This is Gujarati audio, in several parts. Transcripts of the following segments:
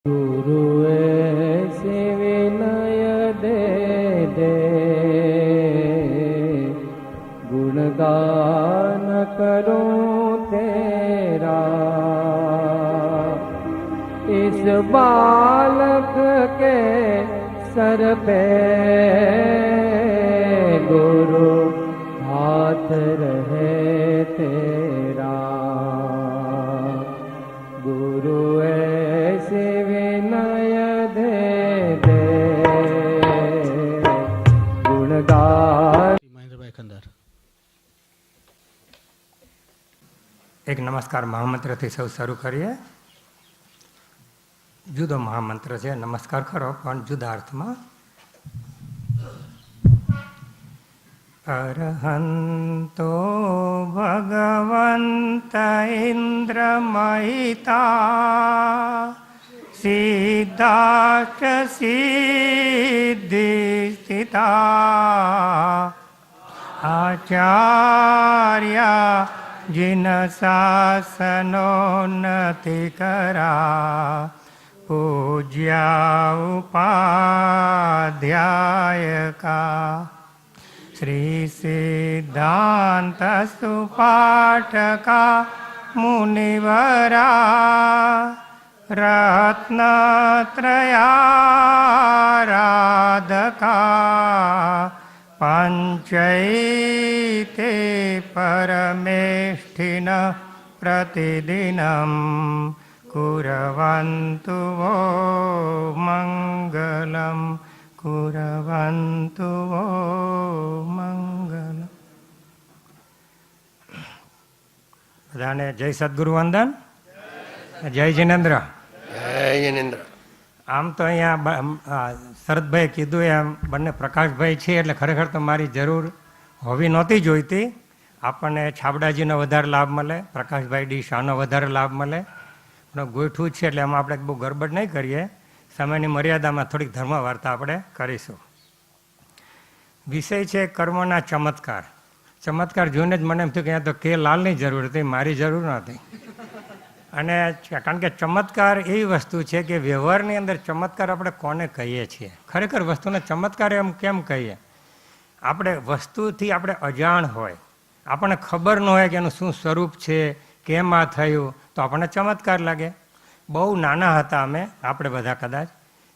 गुरु ऐसे विनय दे दे, गुणगान करूं तेरा। इस बालक के सर पे गुरु हाथ रहे तेरा। गुरु ऐसे विनय दे दे, गुणगान। મહેન્દ્રભાઈ ખંદાર. એક નમસ્કાર મહામંત્રથી સૌ શરૂ કરીએ. જુદો મહામંત્ર છે, નમસ્કાર ખરો પણ જુદા અર્થમાં. અરહંતો ભગવંત ઇન્દ્ર મહિતા, સિદ્ધાષ્ટ સિદ્ધિ સ્થિતા, આચાર્ય जिन शासनोन्नति करा, पूज्या उपाध्यायका। श्री सिद्धांत सुपाठका मुनिवरा, रत्नत्रयाराधका। पंचैते परमेष्ठिन प्रतिदिनं कुर्वन्तु वो मंगलम, कुर्वन्तु वो मंगलम. બધાને જય સદગુરુ વંદન, જય જિનેન્દ્ર. જય જિનેન્દ્ર. આમ તો અહીંયા શરદભાઈ કીધું એમ બંને પ્રકાશભાઈ છે એટલે ખરેખર તો મારી જરૂર હોવી નહોતી જોઈતી. આપણને છાબડાજીનો વધારે લાભ મળે, પ્રકાશભાઈ ડી શાહનો વધારે લાભ મળે, પણ ગોઠવું જ છે એટલે એમાં આપણે બહુ ગડબડ નહીં કરીએ. સમયની મર્યાદામાં થોડીક ધર્મ વાર્તા આપણે કરીશું. વિષય છે કર્મના ચમત્કાર. ચમત્કાર જોઈને જ મને એમ થયું કે અહીંયા તો કે લાલની જરૂર હતી, મારી જરૂર નહોતી. અને કારણ કે ચમત્કાર એવી વસ્તુ છે કે વ્યવહારની અંદર ચમત્કાર આપણે કોને કહીએ છીએ? ખરેખર વસ્તુને ચમત્કાર એમ કેમ કહીએ? આપણે વસ્તુથી આપણે અજાણ હોય, આપણને ખબર ન હોય કે એનું શું સ્વરૂપ છે, કેમ આ થયું, તો આપણને ચમત્કાર લાગે. બહુ નાના હતા આપણે બધા કદાચ,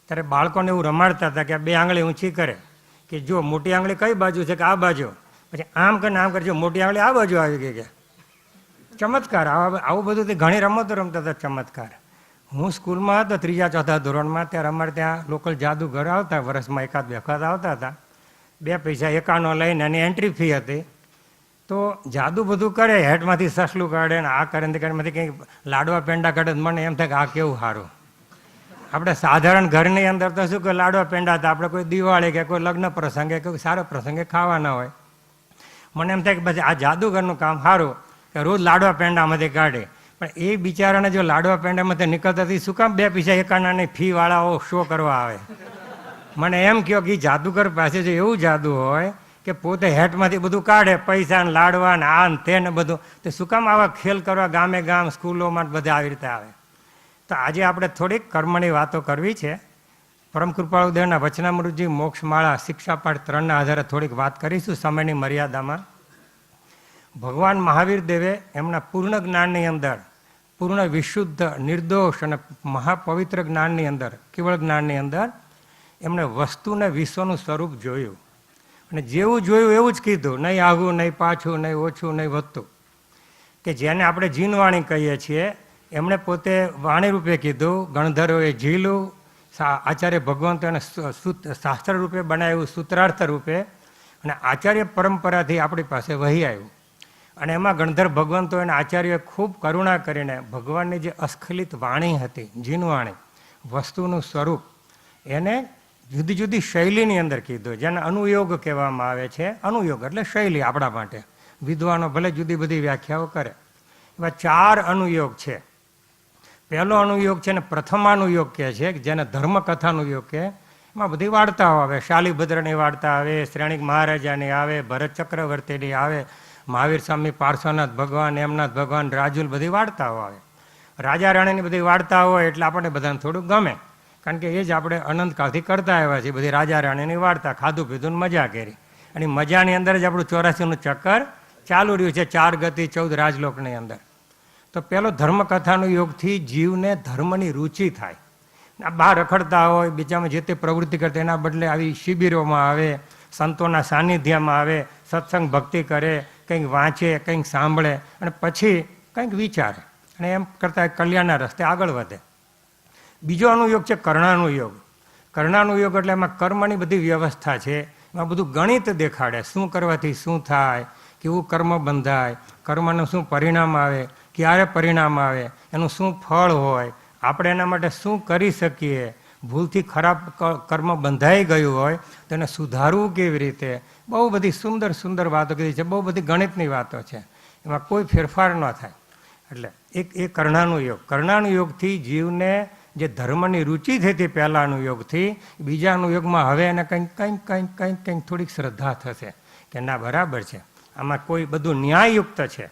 ત્યારે બાળકોને એવું રમાડતા હતા કે બે આંગળી ઊંચી કરે કે જો મોટી આંગળી કઈ બાજુ છે કે આ બાજુ, પછી આમ કરીને આમ કરજો મોટી આંગળી આ બાજુ આવી ગઈ કે ચમત્કાર. આવું બધું ઘણી રમતો રમતા હતા ચમત્કાર. હું સ્કૂલમાં હતો 3જા 4થા ધોરણમાં, ત્યારે અમારે ત્યાં લોકલ જાદુગર આવતા, વર્ષમાં એકાદ બે વખત આવતા હતા. 2 પૈસા એકાનો લઈને એની એન્ટ્રી ફી હતી. તો જાદુ બધું કરે, હેઠમાંથી સસલું કાઢે ને આ કરે ને કાઢેમાંથી કંઈક લાડવા પેંડા કાઢે. મને એમ થાય કે આ કેવું સારું. આપણે સાધારણ ઘરની અંદર તો શું કે લાડવા પેંડા હતા, આપણે કોઈ દિવાળી કે કોઈ લગ્ન પ્રસંગે કોઈ સારા પ્રસંગે ખાવાના હોય. મને એમ થાય કે પછી આ જાદુગરનું કામ સારું કે રોજ લાડવા પેંડામાંથી કાઢે. પણ એ બિચારાને જો લાડવા પેંડામાંથી નીકળતા શું કામ 2 પૈસા એકાણાની ફી વાળાઓ શો કરવા આવે? મને એમ કહો કે જાદુગર પાસે જો એવું જાદુ હોય કે પોતે હેઠમાંથી બધું કાઢે, પૈસા ને લાડવા ને આ ને તે ને બધું, તો શું કામ આવા ખેલ કરવા ગામે ગામ સ્કૂલોમાં બધા આવી રીતે આવે? તો આજે આપણે થોડીક કર્મની વાતો કરવી છે. પરમ કૃપાળુદેવના વચનામૃતજી મોક્ષમાળા શિક્ષાપાઠ 3ના આધારે થોડીક વાત કરીશું સમયની મર્યાદામાં. ભગવાન મહાવીર દેવે એમના પૂર્ણ જ્ઞાનની અંદર, પૂર્ણ વિશુદ્ધ નિર્દોષ અને મહાપવિત્ર જ્ઞાનની અંદર, કેવળ જ્ઞાનની અંદર એમણે વસ્તુને વિશ્વનું સ્વરૂપ જોયું. અને જેવું જોયું એવું જ કીધું, નહીં આઘું નહીં પાછું, નહીં ઓછું નહીં વધતું. કે જેને આપણે જીનવાણી કહીએ છીએ એમણે પોતે વાણી રૂપે કીધું, ગણધરોએ ઝીલું, આચાર્ય ભગવંતો એને શાસ્ત્ર રૂપે બનાવ્યું, સૂત્રાર્થ રૂપે, અને આચાર્ય પરંપરાથી આપણી પાસે વહી આવ્યું. અને એમાં ગણધર ભગવંતો અને આચાર્યોએ ખૂબ કરુણા કરીને ભગવાનની જે અસ્ખલિત વાણી હતી, જીનવાણી, વસ્તુનું સ્વરૂપ, એને જુદી જુદી શૈલીની અંદર કીધું, જેને અનુયોગ કહેવામાં આવે છે. અનુયોગ એટલે શૈલી આપણા માટે. વિદ્વાનો ભલે જુદી બધી વ્યાખ્યાઓ કરે. એવા 4 અનુયોગ છે. પહેલો અનુયોગ છે ને પ્રથમાનુયોગ કહે છે, જેને ધર્મકથાનુયોગ કહે. એમાં બધી વાર્તાઓ આવે, શાલિભદ્રની વાર્તા આવે, શ્રેણિક મહારાજાની આવે, ભરત ચક્રવર્તીની આવે, મહાવીર સ્વામી, પાર્શ્વનાથ ભગવાન, એમનાથ ભગવાન, રાજુલ, બધી વાર્તાઓ આવે. રાજા રાણીની બધી વાર્તા હોય એટલે આપણને બધાને થોડુંક ગમે, કારણ કે એ જ આપણે અનંતકાળથી કરતા આવ્યા છીએ, બધી રાજા રાણીની વાર્તા, ખાધું પીધું ને મજા કરી, અને મજાની અંદર જ આપણું 84નું ચક્કર ચાલુ રહ્યું છે, 4 ગતિ 14 રાજલોકની અંદર. તો પેલો ધર્મકથાનો યોગથી જીવને ધર્મની રુચિ થાય. બહાર રખડતા હોય, બીજામાં જે તે પ્રવૃત્તિ કરતા, એના બદલે આવી શિબિરોમાં આવે, સંતોના સાનિધ્યમાં આવે, સત્સંગ ભક્તિ કરે, કંઈક વાંચે, કંઈક સાંભળે, અને પછી કંઈક વિચારે, અને એમ કરતાં કલ્યાણના રસ્તે આગળ વધે. બીજો અનુયોગ છે કર્ણાનુયોગ. કર્ણાનુયોગ એટલે એમાં કર્મની બધી વ્યવસ્થા છે, એમાં બધું ગણિત દેખાડે, શું કરવાથી શું થાય, કેવું કર્મ બંધાય, કર્મનું શું પરિણામ આવે, ક્યારે પરિણામ આવે, એનું શું ફળ હોય, આપણે એના માટે શું કરી શકીએ, ભૂલથી ખરાબ કર્મ બંધાઈ ગયું હોય તો એને સુધારવું કેવી રીતે, બહુ બધી સુંદર સુંદર વાતો કીધી છે, બહુ બધી ગણિતની વાતો છે, એમાં કોઈ ફેરફાર ન થાય. એટલે એ કર્ણાનુયોગ. કર્ણાનુયોગથી જીવને જે ધર્મની રુચિ થઈ હતી પહેલાંનું યોગથી, બીજાનું યોગમાં હવે એને કંઈક થોડીક શ્રદ્ધા થશે કે ના બરાબર છે, આમાં કોઈ બધું ન્યાયયુક્ત છે,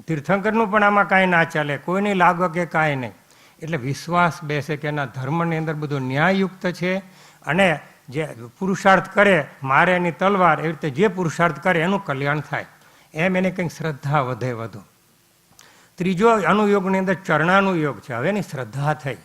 તીર્થંકરનું પણ આમાં કાંઈ ના ચાલે, કોઈની લાગો કે કાંઈ નહીં. એટલે વિશ્વાસ બેસે કે એના ધર્મની અંદર બધું ન્યાયયુક્ત છે, અને જે પુરુષાર્થ કરે મારે એની તલવાર, એવી રીતે જે પુરુષાર્થ કરે એનું કલ્યાણ થાય, એમ એની કંઈક શ્રદ્ધા વધે વધુ. ત્રીજો અનુયોગની અંદર ચરણાનુયોગ છે. હવે એની શ્રદ્ધા થઈ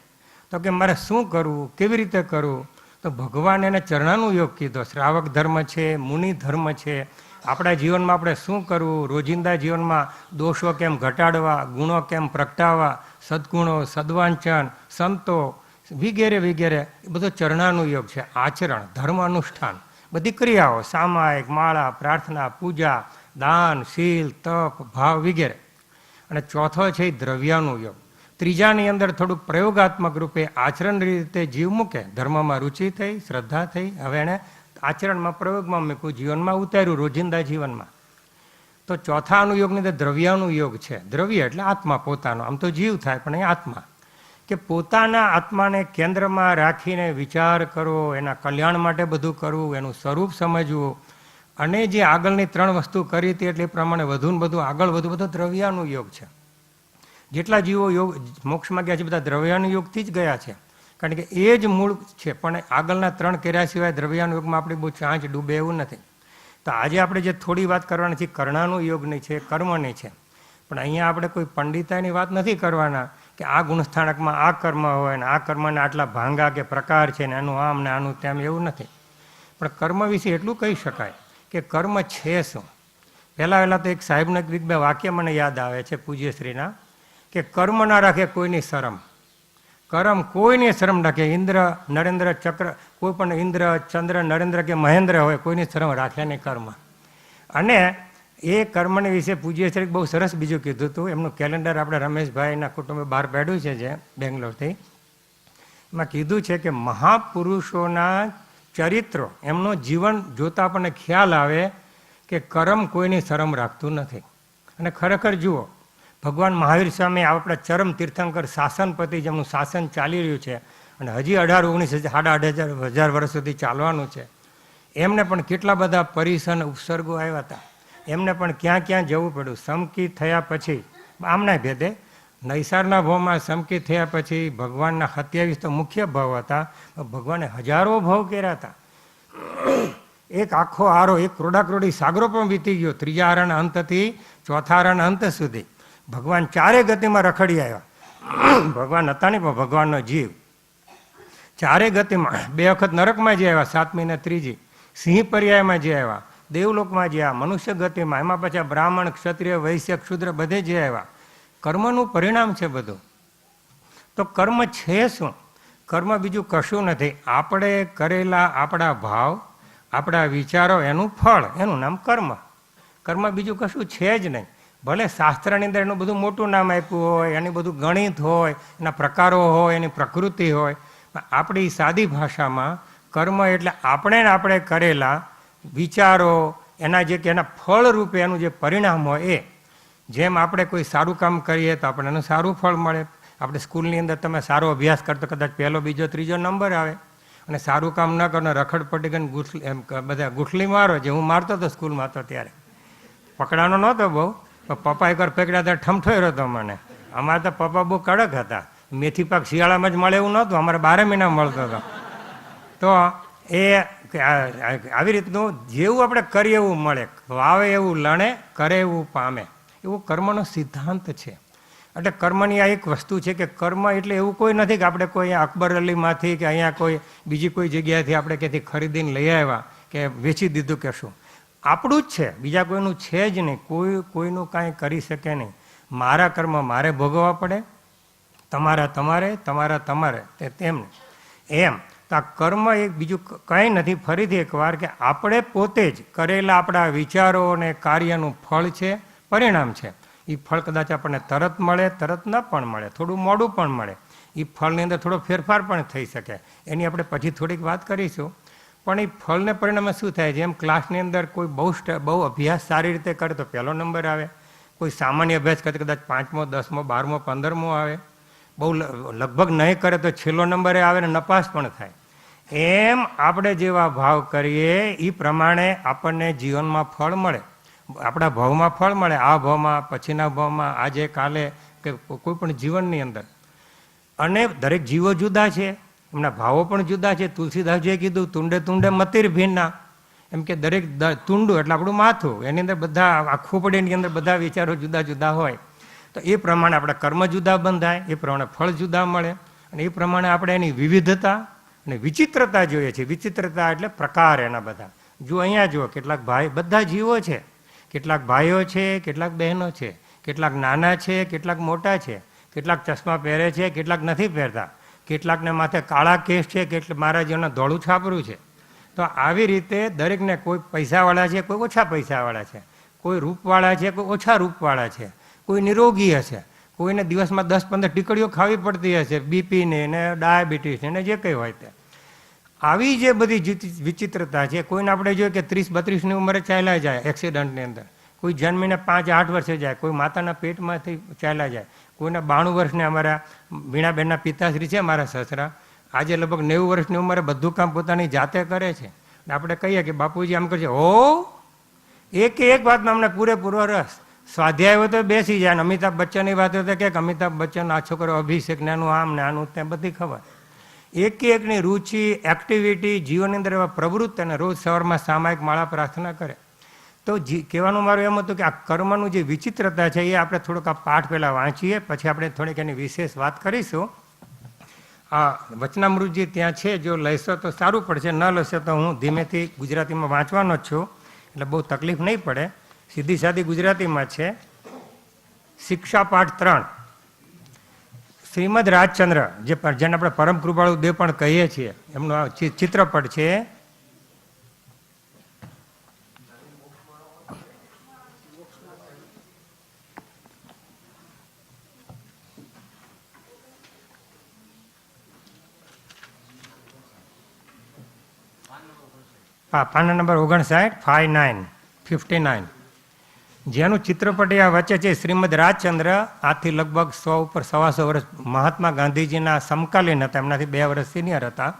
તો કે મારે શું કરવું, કેવી રીતે કરવું, તો ભગવાન એને ચરણાનુયોગ કીધો. શ્રાવક ધર્મ છે, મુનિ ધર્મ છે, આપણા જીવનમાં આપણે શું કરવું, રોજિંદા જીવનમાં દોષો કેમ ઘટાડવા, ગુણો કેમ પ્રગટાવવા, સદગુણો, સદવાંચન, સંતો વગેરે વગેરે, એ બધો ચરણાનુયોગ છે. આચરણ, ધર્મ અનુષ્ઠાન, બધી ક્રિયાઓ, સામાયિક, માળા, પ્રાર્થના, પૂજા, દાન, શીલ, તપ, ભાવ વગેરે. અને ચોથો છે દ્રવ્યાનુયોગ. ત્રીજાની અંદર થોડુંક પ્રયોગાત્મક રૂપે આચરણ રીતે જીવ મૂકે, ધર્મમાં રુચિ થઈ, શ્રદ્ધા થઈ, હવે એને આચરણમાં પ્રયોગમાં મૂક્યું, જીવનમાં ઉતાર્યું, રોજિંદા જીવનમાં. તો ચોથા અનુયોગની અંદર દ્રવ્યાનુયોગ છે. દ્રવ્ય એટલે આત્મા પોતાનો, આમ તો જીવ થાય પણ એ આત્મા, કે પોતાના આત્માને કેન્દ્રમાં રાખીને વિચાર કરવો, એના કલ્યાણ માટે બધું કરવું, એનું સ્વરૂપ સમજવું, અને જે આગળની 3 વસ્તુ કરી હતી એટલે એ પ્રમાણે વધુ ને બધું આગળ વધુ, બધો દ્રવ્યાનુયોગ છે. જેટલા જીવો યોગ મોક્ષમાં ગયા છે બધા દ્રવ્યાનુયોગથી જ ગયા છે, કારણ કે એ જ મૂળ છે. પણ આગળના 3 કર્યા સિવાય દ્રવ્યાનુયોગમાં આપણી બહુ ચાંચ ડૂબે એવું નથી. તો આજે આપણે જે થોડી વાત કરવાની છે કર્ણાનુયોગની છે, કર્મની છે, પણ અહીંયા આપણે કોઈ પંડિતાઈની વાત નથી કરવાના કે આ ગુણસ્થાનકમાં આ કર્મ હોય ને આ કર્મને આટલા ભાંગા કે પ્રકાર છે ને એનું આમ ને આનું તેમ, એવું નથી. પણ કર્મ વિશે એટલું કહી શકાય કે કર્મ છે શું. પહેલાં તો એક સાહેબનું એક બે વાક્ય મને યાદ આવે છે પૂજ્યશ્રીના, કે કર્મ ના રાખે કોઈની શરમ, કર્મ કોઈની શરમ રાખે. ઇન્દ્ર, નરેન્દ્ર, ચક્ર, કોઈ પણ ઇન્દ્ર, ચંદ્ર, નરેન્દ્ર કે મહેન્દ્ર હોય, કોઈની શરમ રાખે નહીં કર્મ. અને એ કર્મને વિશે પૂજ્યશ્રી બહુ સરસ બીજું કીધું હતું. એમનું કેલેન્ડર આપણે રમેશભાઈના કુટુંબે બહાર પાડ્યું છે જે બેંગ્લોરથી. એમાં કીધું છે કે મહાપુરુષોના ચરિત્રો, એમનું જીવન જોતા આપણને ખ્યાલ આવે કે કર્મ કોઈની શરમ રાખતું નથી. અને ખરેખર જુઓ, ભગવાન મહાવીર સ્વામી આપણા ચરમ તીર્થંકર શાસનપતિ, જેમનું શાસન ચાલી રહ્યું છે અને હજી 18-19 18,000 વર્ષ સુધી ચાલવાનું છે, એમને પણ કેટલા બધા પરિસન ઉપસર્ગો આવ્યા હતા, એમને પણ ક્યાં ક્યાં જવું પડ્યું. સમકી થયા પછી આમના ભેદે નૈસારના ભાવમાં સમકી થયા પછી ભગવાનના 27 તો મુખ્ય ભાવ હતા, ભગવાને હજારો ભાવ કર્યા હતા. એક આખો આરો, એક ક્રોડાક્રોડી સાગરો પણ વીતી ગયો. 3જા આરાના અંતથી 4થા આરાના અંત સુધી ભગવાન 4 ગતિમાં રખડી આવ્યા. ભગવાન હતા નહીં પણ ભગવાનનો જીવ 4 ગતિમાં. 2 વખત નરકમાં જે આવ્યા, 7મી ને 3જી, સિંહ પર્યાયમાં જે આવ્યા, દેવલોકમાં જે આવ્યા, મનુષ્ય ગતિમાં, એમાં પછી બ્રાહ્મણ, ક્ષત્રિય, વૈશ્ય, ક્ષુદ્ર બધે જે આવ્યા. કર્મનું પરિણામ છે બધું. તો કર્મ છે શું? કર્મ બીજું કશું નથી. આપણે કરેલા આપણા ભાવ, આપણા વિચારો, એનું ફળ, એનું નામ કર્મ. કર્મ બીજું કશું છે જ નહીં. ભલે શાસ્ત્રની અંદર એનું બધું મોટું નામ આપ્યું હોય, એની બધું ગણિત હોય, એના પ્રકારો હોય, એની પ્રકૃતિ હોય, આપણી સાદી ભાષામાં કર્મ એટલે આપણે કરેલા વિચારો, એના જે કે એના ફળ રૂપે એનું જે પરિણામ હોય એ. જેમ આપણે કોઈ સારું કામ કરીએ તો આપણે એનું સારું ફળ મળે. આપણે સ્કૂલની અંદર તમે સારો અભ્યાસ કરતો કદાચ 1લો, 2જો, 3જો નંબર આવે, અને સારું કામ ન કરો, રખડ પડી ગઈને એમ બધા ગુઠલી મારો, જે હું મારતો હતો સ્કૂલમાં હતો ત્યારે. પકડાનો નહોતો બહુ, પણ પપ્પા એકવાર પકડ્યા ત્યારે ઠમઠોયો હતો મને, અમારે તો પપ્પા બહુ કડક હતા. મેથી પાક શિયાળામાં જ મળે એવું નહોતું, અમારે 12 મહિના મળતો હતો. તો એ આવી રીતનું જેવું આપણે કરીએ એવું મળે, વાવે એવું લણે, કરે એવું પામે, એવું કર્મનો સિદ્ધાંત છે. એટલે કર્મની આ એક વસ્તુ છે કે કર્મ એટલે એવું કોઈ નથી કે આપણે કોઈ અકબર અલીમાંથી કે અહીંયા કોઈ બીજી કોઈ જગ્યાએથી આપણે ક્યાંથી ખરીદીને લઈ આવ્યા કે વેચી દીધું કે શું. આપણું જ છે, બીજા કોઈનું છે જ નહીં. કોઈનું કાંઈ કરી શકે નહીં. મારા કર્મ મારે ભોગવવા પડે, તમારા તમારે તેમ એમ. તો આ કર્મ એક બીજું કંઈ નથી. ફરીથી એકવાર કે આપણે પોતે જ કરેલા આપણા વિચારો અને કાર્યનું ફળ છે, પરિણામ છે. એ ફળ કદાચ આપણને તરત મળે, તરત ન પણ મળે, થોડું મોડું પણ મળે. એ ફળની અંદર થોડો ફેરફાર પણ થઈ શકે, એની આપણે પછી થોડીક વાત કરીશું. પણ એ ફળને પરિણામે શું થાય, જેમ ક્લાસની અંદર કોઈ બહુ અભ્યાસ સારી રીતે કરે તો પહેલો નંબર આવે, કોઈ સામાન્ય અભ્યાસ કરે કદાચ 5મો 10મો 12મો 15મો આવે, બહુ લગભગ નહીં કરે તો છેલ્લો નંબરે આવે ને નપાસ પણ થાય. એમ આપણે જેવા ભાવ કરીએ એ પ્રમાણે આપણને જીવનમાં ફળ મળે, આપણા ભાવમાં ફળ મળે, આ ભાવમાં, પછીના ભાવમાં, આજે કાલે કે કોઈ પણ જીવનની અંદર. અને દરેક જીવો જુદા છે, એમના ભાવો પણ જુદા છે. તુલસીદાસજીએ કીધું તુંડે તુંડે મતિર ભિન્ના, એમ કે દરેક તુંડું એટલે આપણું માથું, એની અંદર બધા આ ખોપડીની અંદર બધા વિચારો જુદા જુદા હોય. તો એ પ્રમાણે આપણે કર્મ જુદા બંધાય, એ પ્રમાણે ફળ જુદા મળે, અને એ પ્રમાણે આપણે એની વિવિધતા અને વિચિત્રતા જોઈએ છીએ. વિચિત્રતા એટલે પ્રકાર એના બધા. જો અહીંયા જુઓ, કેટલાક ભાઈ, બધા જીવો છે, કેટલાક ભાઈઓ છે, કેટલાક બહેનો છે, કેટલાક નાના છે, કેટલાક મોટા છે, કેટલાક ચશ્મા પહેરે છે, કેટલાક નથી પહેરતા, કેટલાકને માથે કાળા કેસ છે, કેટલાક મારા જેવના ધોળું છાપરું છે. તો આવી રીતે દરેકને કોઈ પૈસાવાળા છે, કોઈ ઓછા પૈસાવાળા છે, કોઈ રૂપવાળા છે, કોઈ ઓછા રૂપવાળા છે, કોઈ નિરોગી હશે, કોઈને દિવસમાં 10-15 ટીકડીઓ ખાવી પડતી હશે, બીપીને ને ડાયાબિટીસને ને જે કંઈ હોય તે. આવી જે બધી વિચિત્રતા છે. કોઈને આપણે જોઈએ કે 30-32ની ઉંમરે ચાલ્યા જાય એક્સિડન્ટની અંદર, કોઈ જન્મીને 5-8 વર્ષે જાય, કોઈ માતાના પેટમાંથી ચાલ્યા જાય, કોઈને 92 વર્ષને. અમારા વીણાબેનના પિતાશ્રી છે, મારા સસરા, આજે લગભગ 90 વર્ષની ઉંમરે બધું કામ પોતાની જાતે કરે છે. આપણે કહીએ કે બાપુજી આમ કરશે, હો એક વાતમાં અમને પૂરેપૂરો રસ. સ્વાધ્યાય હોય તો બેસી જાય. અમિતાભ બચ્ચનની વાત હોય તો કે અમિતાભ બચ્ચન, આ છોકરો અભિષેક ને આનું આમ ને આનું ત્યાં બધી ખબર. એકની રુચિ, એક્ટિવિટી, જીવનની અંદર એવા પ્રવૃત્તિ, અને રોજ સવારમાં સામાયિક માળા પ્રાર્થના કરે. તો કહેવાનું મારું એમ હતું કે આ કર્મનું જે વિચિત્રતા છે એ આપણે થોડુંક આ પાઠ પહેલાં વાંચીએ, પછી આપણે થોડીક એની વિશેષ વાત કરીશું. આ વચનામૃતજી ત્યાં છે, જો લેશો તો સારું પડશે, ન લેશો તો હું ધીમેથી ગુજરાતીમાં વાંચવાનો જ છું, એટલે બહુ તકલીફ નહીં પડે. સીધી સાદી ગુજરાતીમાં છે. શિક્ષા પાઠ 3, શ્રીમદ રાજચંદ્ર, જેને આપણે પરમ કૃપાળુ દેવ પણ કહીએ છીએ, એમનો આ ચિત્રપટ છે. પાના નંબર 59, 59, જેનું ચિત્રપટ આ વચ્ચે છે. શ્રીમદ રાજચંદ્ર આજથી લગભગ 100 ઉપર 125 વર્ષ મહાત્મા ગાંધીજીના સમકાલીન હતા, એમનાથી 2 વર્ષ સિનિયર હતા,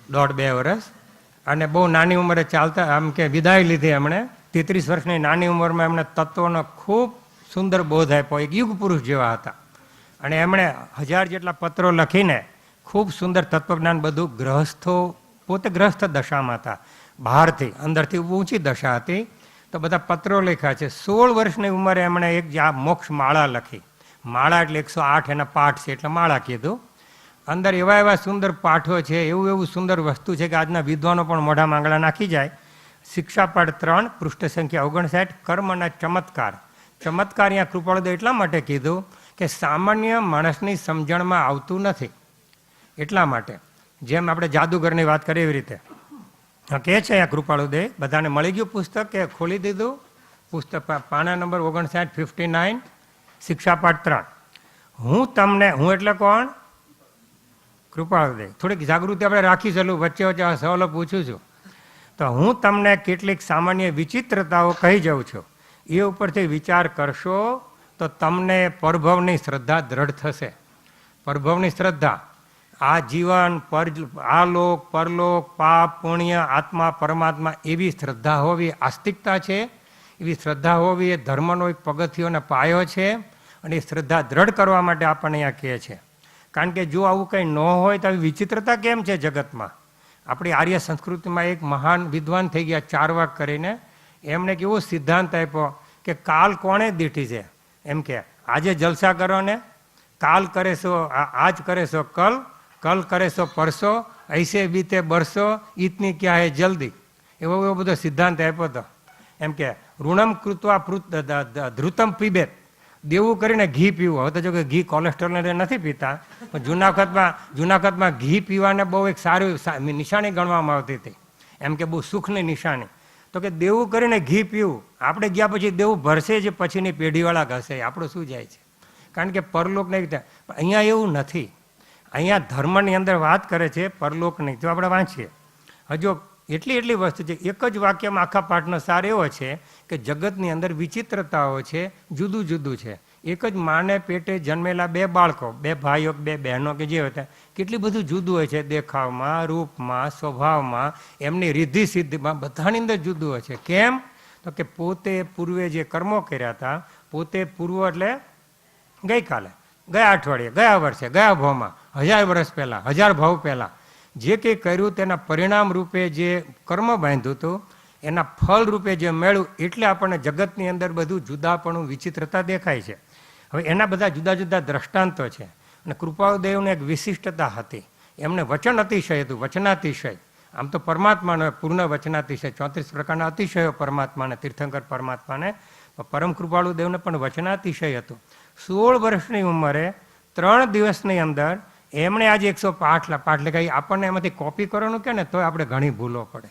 1.5-2 વર્ષ. અને બહુ નાની ઉંમરે ચાલતા, આમ કે વિદાય લીધી એમણે. 33 વર્ષની નાની ઉંમરમાં એમણે તત્વનો ખૂબ સુંદર બોધ આપ્યો, એક યુગ પુરુષ જેવા હતા. અને એમણે 1000 જેટલા પત્રો લખીને ખૂબ સુંદર તત્વજ્ઞાન બધું. ગ્રહસ્થો, પોતે ગ્રહસ્થ દશામાં હતા, બહારથી, અંદરથી ઊંચી દશા હતી. તો બધા પત્રો લખ્યા છે. 16 વર્ષની ઉંમરે એમણે એક મોક્ષ માળા લખી. માળા એટલે 108 એના પાઠ છે, એટલે માળા કીધું. અંદર એવા સુંદર પાઠો છે, એવું સુંદર વસ્તુ છે કે આજના વિદ્વાનો પણ મોઢા માંગડા નાખી જાય. શિક્ષા પાઠ 3, પૃષ્ઠ સંખ્યા 59, કર્મના ચમત્કાર. ચમત્કાર અહીંયા કૃપાળુદેવ એટલા માટે કીધું કે સામાન્ય માણસની સમજણમાં આવતું નથી, એટલા માટે. જેમ આપણે જાદુગરની વાત કરીએ એવી રીતે કહે છે અહીંયા કૃપાળુદેવ. બધાને મળી ગયું પુસ્તક કે ખોલી દીધું? પુસ્તક પાના નંબર 59, 59, શિક્ષા પાઠ 3. હું એટલે કોણ? કૃપાળુદેવ. થોડીક જાગૃતિ આપણે રાખી ચાલું, વચ્ચે સવાલો પૂછું છું. તો હું તમને કેટલીક સામાન્ય વિચિત્રતાઓ કહી જાઉં છું, એ ઉપરથી વિચાર કરશો તો તમને પરભવની શ્રદ્ધા દ્રઢ થશે. પરભવની શ્રદ્ધા, આ જીવન, આ લોક, પરલોક, પાપ, પુણ્ય, આત્મા, પરમાત્મા, એવી શ્રદ્ધા હોવી આસ્તિકતા છે. એવી શ્રદ્ધા હોવી એ ધર્મનો એક પગથિયો અને પાયો છે. અને એ શ્રદ્ધા દ્રઢ કરવા માટે આપણને અહીંયા કહે છે. કારણ કે જો આવું કંઈ ન હોય તો આવી વિચિત્રતા કેમ છે જગતમાં? આપણી આર્ય સંસ્કૃતિમાં એક મહાન વિદ્વાન થઈ ગયા ચારવાક કરીને, એમણે કેવો સિદ્ધાંત આપ્યો કે કાલ કોણે દીઠી છે? એમ કે આજે જલસા કરો ને, કાલ કરે સો આજ કરે સો કલ, કલ કરે સો પરસો, ऐसे बीते बरસો, इतनी क्या है जल्दी. એવો બધો સિદ્ધાંત આપ્યો હતો. એમ કે ઋણમ કૃત્વા ધ્રુતમ પીબેત, દેવું કરીને ઘી પીવું. હવે તો જો કે ઘી કોલેસ્ટ્રોલ નથી પીતા, પણ જૂના વખતમાં ઘી પીવાને બહુ એક સારી નિશાની ગણવામાં આવતી હતી. એમ કે બહુ સુખની નિશાની. તો કે દેવું કરીને ઘી પીવું. આપણે ગયા પછી દેવું ભરશે જ, પછીની પેઢીવાળા ઘસે. આપણું શું જાય છે? કારણ કે પરલોક નહીં. અહીંયા એવું નથી. અહીંયા ધર્મની અંદર વાત કરે છે પરલોકની. જો આપણે વાંચીએ હજુ એટલી વસ્તુ છે. એક જ વાક્યમાં આખા પાઠનો સાર એવો છે કે જગતની અંદર વિચિત્રતાઓ છે, જુદું જુદું છે. એક જ માને પેટે જન્મેલા બે બાળકો, બે ભાઈઓ બે બહેનો કે જે હતા, કેટલી બધું જુદું હોય છે. દેખાવમાં, રૂપમાં, સ્વભાવમાં, એમની રિદ્ધિ સિદ્ધિમાં, બધાની અંદર જુદું હોય છે. કેમ? તો કે પોતે પૂર્વે જે કર્મો કર્યા હતા, પોતે પૂર્વ એટલે ગઈકાલે, ગયા અઠવાડિયે, ગયા વર્ષે, ગયા ભાવમાં, 1000 વર્ષ પહેલાં, 1000 ભાવ પહેલાં જે કંઈ કર્યું તેના પરિણામ રૂપે જે કર્મ બાંધ્યું હતું, એના ફળ રૂપે જે મેળવ્યું, એટલે આપણને જગતની અંદર બધું જુદાપણું, વિચિત્રતા દેખાય છે. હવે એના બધા જુદા જુદા દ્રષ્ટાંતો છે. અને કૃપાળુદેવને એક વિશિષ્ટતા હતી. એમને વચન અતિશય હતું, વચનાતિશય. આમ તો પરમાત્માનો પૂર્ણ વચનાતિશય, 34 પ્રકારના અતિશયો પરમાત્માને, તીર્થંકર પરમાત્માને. પરમ કૃપાળુદેવને પણ વચનાતિશય હતું. 16 વર્ષની ઉંમરે 3 દિવસની અંદર એમણે આજે 100 પાઠ લખાઈ. આપણને એમાંથી કોપી કરવાનું કે ને તો આપણે ઘણી ભૂલો પડે.